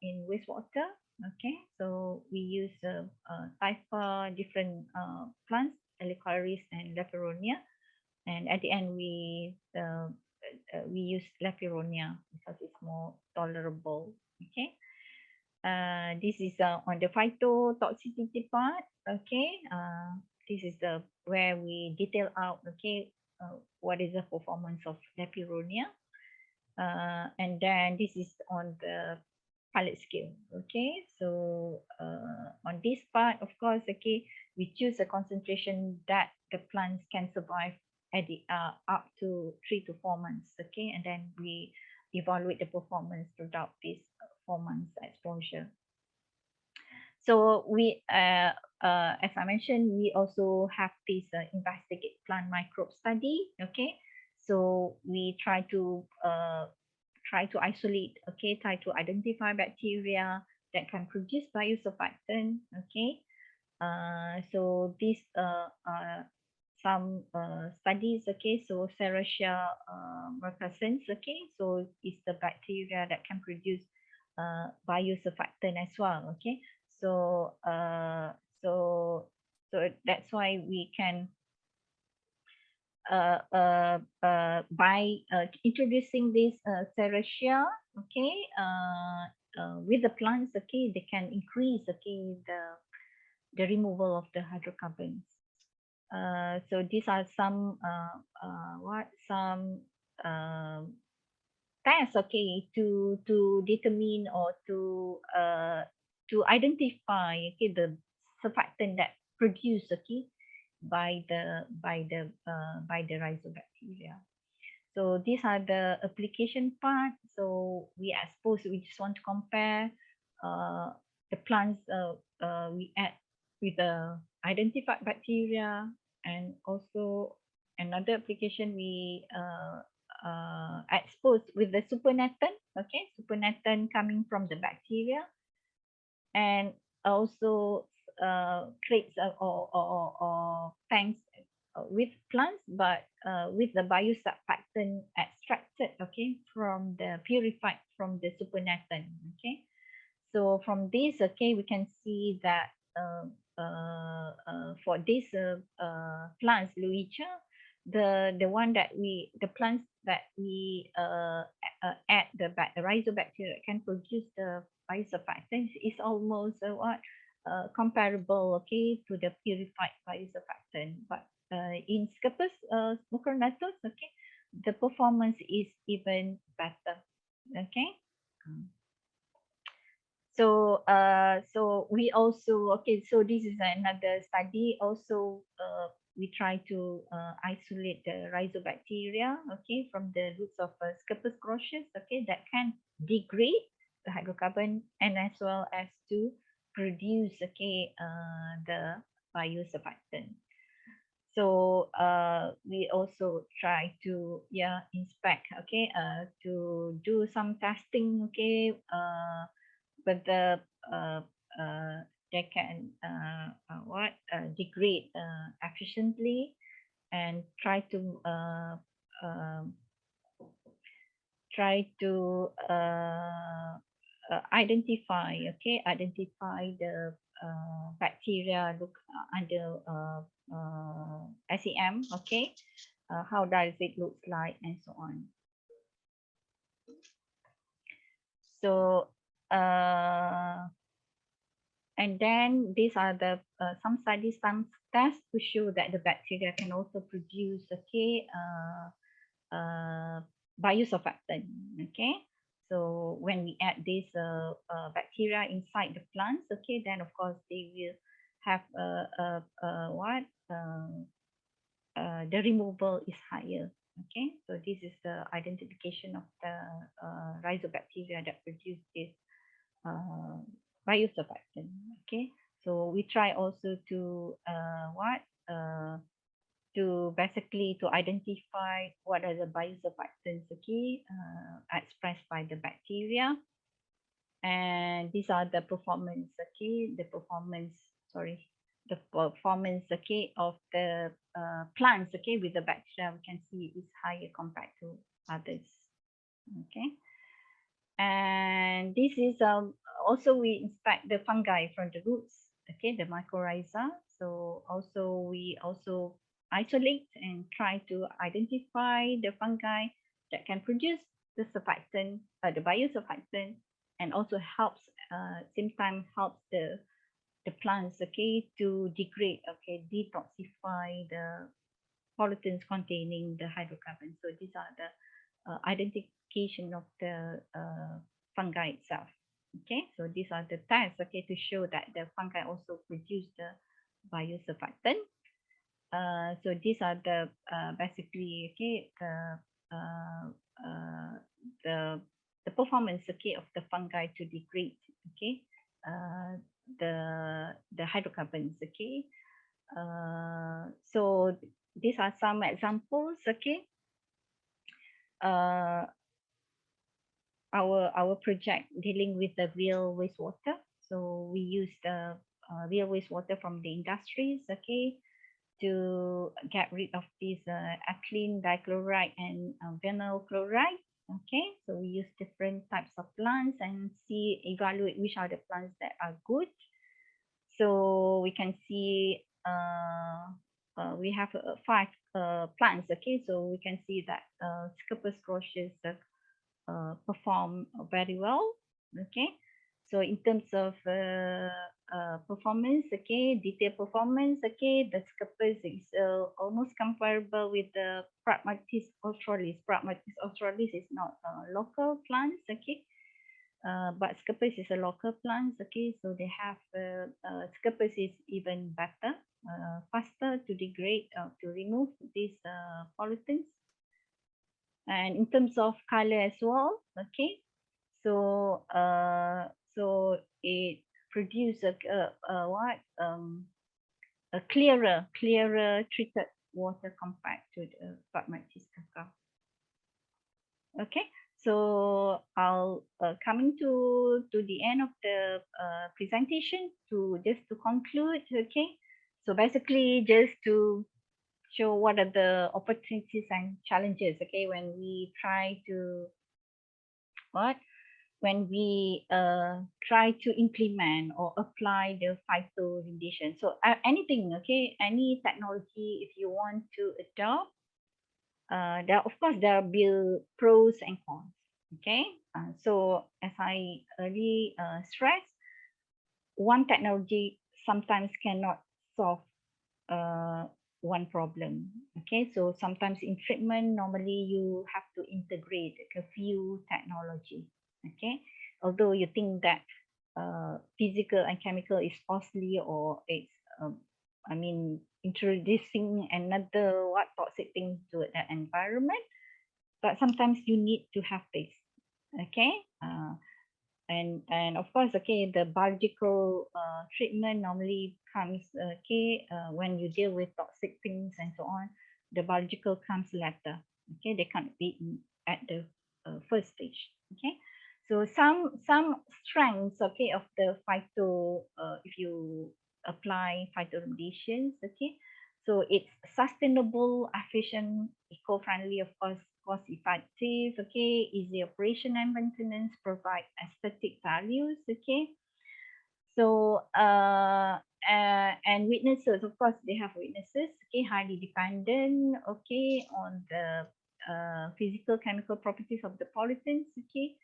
in wastewater. Okay, so we use typha, different plants, Helicoris and Leperonia, and at the end we use Leperonia because it's more tolerable. Okay, this is on the phytotoxicity part. Okay, this is the where we detail out, okay, what is the performance of Lepironia, and then this is on the pilot scale. Okay, so on this part, of course, okay, we choose a concentration that the plants can survive at the up to 3 to 4 months. Okay, and then we evaluate the performance throughout this 4 months exposure. So we, as I mentioned, we also have this investigate plant microbe study. Okay, so we try to isolate. Okay, try to identify bacteria that can produce biosurfactant. Okay, so these some studies. Okay, so Serratia mercescens. Okay, so it's the bacteria that can produce biosurfactant as well. Okay, so so that's why we can by introducing this Serratia, okay, with the plants, okay, they can increase, okay, the removal of the hydrocarbons. So these are some tests, okay, to determine or to identify, okay, the surfactant that produced, okay, by the rhizobacteria. So these are the application part. So we just want to compare the plants we add with the identified bacteria, and also another application we expose with the supernatant. Okay, supernatant coming from the bacteria, and also creates or tanks with plants, but with the biosurfactant extracted, okay, from the purified from the supernatant, okay. So from this, okay, we can see that for this plants, Luigia, the plants that we add the rhizobacteria can produce the biosurfactants is almost what comparable, okay, to the purified biosurfactant. But in Scopas mucornatus, okay, the performance is even better, okay. So we also, okay, so this is another study also. We try to isolate the rhizobacteria, okay, from the roots of Scopas grotius, okay, that can degrade the hydrocarbon and as well as to produce, okay, the biosurfactant. So we also try to inspect, okay, to do some testing, okay, whether they can degrade efficiently, and try to identify the bacteria look under SEM, okay, how does it look like and so on. So and then these are the some studies, some tests to show that the bacteria can also produce, okay, biosurfactant, okay. So when we add this bacteria inside the plants, okay, then of course they will have the removal is higher, okay. So this is the identification of the rhizobacteria that produce this biosurfactant, okay. So we try also to to basically to identify what are the biosurfactants, okay, expressed by the bacteria, and these are the performance, okay, the performance okay of the plants, okay, with the bacteria. We can see is higher compared to others, okay. And this is also we inspect the fungi from the roots, okay, the mycorrhiza. So also we also isolate and try to identify the fungi that can produce the surfactant, the biosurfactant, and also helps same time helps the plants, okay, to degrade, okay, detoxify the pollutants containing the hydrocarbons. So these are the identification of the fungi itself, okay. So these are the tests, okay, to show that the fungi also produce the biosurfactant. So these are the basically, okay, the performance, okay, of the fungi to degrade, okay, the hydrocarbons, okay. So these are some examples, okay. Our project dealing with the real wastewater. So we use the real wastewater from the industries, okay, to get rid of this ethylene dichloride and vinyl chloride, okay. So we use different types of plants and evaluate which are the plants that are good. So we can see we have 5 plants, okay. So we can see that Scopas grotius perform very well, okay. So in terms of performance, okay, detailed performance, okay, the Scopas is almost comparable with the Pragmatis australis. Pragmatis australis is not a local plants, okay, but Scopas is a local plant, okay. So they have Scopas is even better, faster to degrade, to remove these pollutants. And in terms of color as well, okay, so so it produces a clearer treated water compared to the Pragmatis cacao. Okay, so I'll coming to the end of the presentation, to just to conclude, okay. So basically just to show what are the opportunities and challenges, okay, when we try to what when we try to implement or apply the phytoremediation. So anything, okay, any technology, if you want to adopt, there of course there will be pros and cons. Okay, so as I early stressed, one technology sometimes cannot solve uh, one problem. Okay, so sometimes in treatment, normally you have to integrate a few technology. Okay, although you think that physical and chemical is costly, or it's I mean introducing another what toxic thing to the environment, but sometimes you need to have this. Okay, and of course, okay, the biological treatment normally comes, okay, when you deal with toxic things and so on, the biological comes later. Okay, they can't be at the first stage. Okay, so some strengths, okay, of the phyto, if you apply phytoremediations, okay, so it's sustainable, efficient, eco-friendly, of course, cost effective, okay, easy operation and maintenance, provide aesthetic values, okay. So and witnesses, of course, they have witnesses, okay, highly dependent, okay, on the physical chemical properties of the pollutants, okay,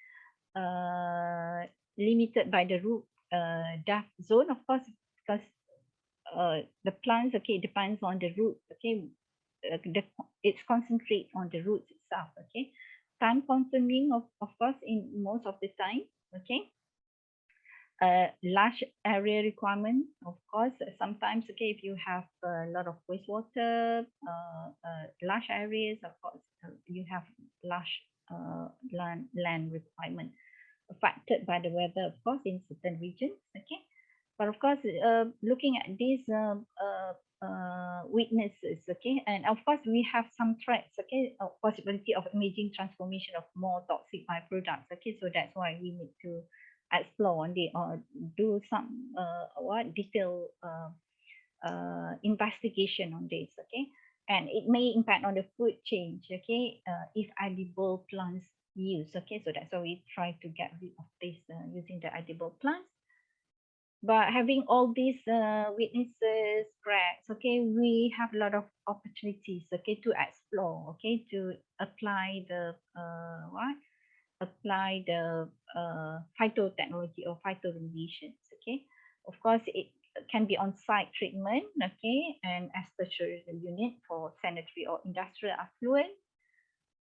limited by the root depth zone, of course, because the plants, okay, depends on the root, okay, it's concentrate on the roots itself, okay. Time consuming, of course, in most of the time, okay. Large area requirement, of course, sometimes, okay, if you have a lot of wastewater, large areas, of course, you have large land requirement affected by the weather, of course, in certain regions, okay. But of course, looking at these weaknesses, okay, and of course we have some threats, okay, of possibility of emerging transformation of more toxic byproducts, okay, so that's why we need to explore on the or do some what detailed investigation on this, okay, and it may impact on the food chain, okay, if edible plants use, okay, so that's why we try to get rid of this using the edible plants. But having all these witnesses, cracks, okay, we have a lot of opportunities, okay, to explore, okay, to apply the what? Apply the phytotechnology or phytoremediations, okay. Of course, it can be on-site treatment, okay, and as tertiary unit for sanitary or industrial affluent,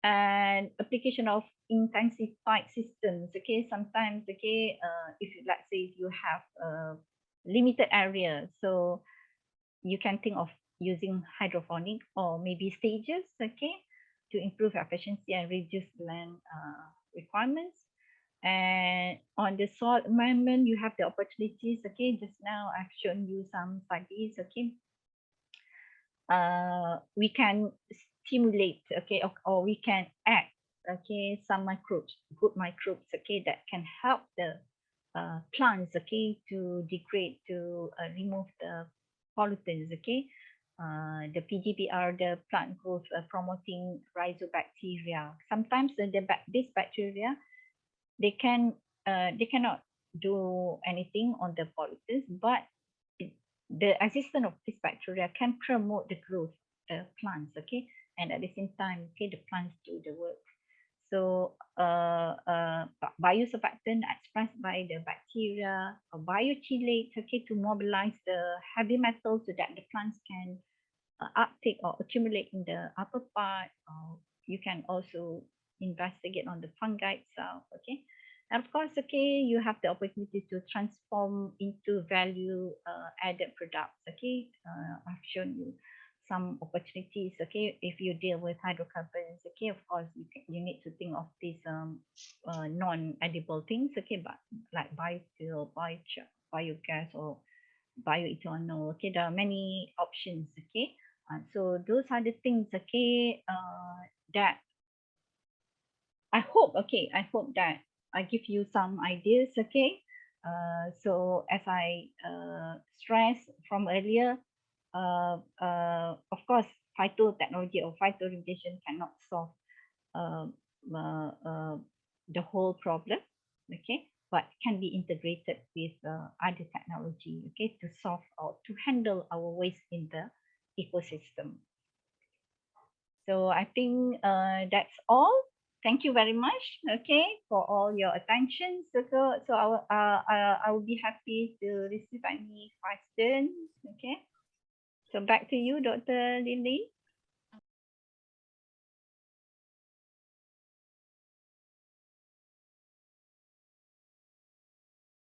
and application of intensified systems, okay, sometimes, okay, if let's say if you have a limited area, so you can think of using hydroponic or maybe stages, okay, to improve efficiency and reduce land requirements. And on the soil amendment, you have the opportunities, okay, just now I've shown you some studies, okay. We can stimulate, okay, or we can add, okay, some microbes, good microbes, okay, that can help the plants, okay, to degrade, to remove the pollutants, okay. The PGPR, the plant growth promoting rhizobacteria. Sometimes this bacteria, they cannot do anything on the pollutants, but the existence of this bacteria can promote the growth of plants, okay, and at the same time, okay, the plants do the work. So biosurfactant expressed by the bacteria, or biochelate, okay, to mobilize the heavy metals so that the plants can uptake or accumulate in the upper part. You can also investigate on the fungi itself, okay. And of course, okay, you have the opportunity to transform into value added products, okay. I've shown you some opportunities, okay, if you deal with hydrocarbons, okay, of course you need to think of these non-edible things, okay, but like biofuel, biogas, or bioethanol, okay, there are many options, okay. So those are the things, okay, that I hope that I give you some ideas, okay. So as I stressed from earlier, of course, phytotechnology or phytoremediation cannot solve the whole problem, okay, but can be integrated with other technology, okay, to solve or to handle our waste in the ecosystem. So I think that's all. Thank you very much, okay, for all your attention. So I will be happy to receive any questions, okay. So back to you, Dr. Lily.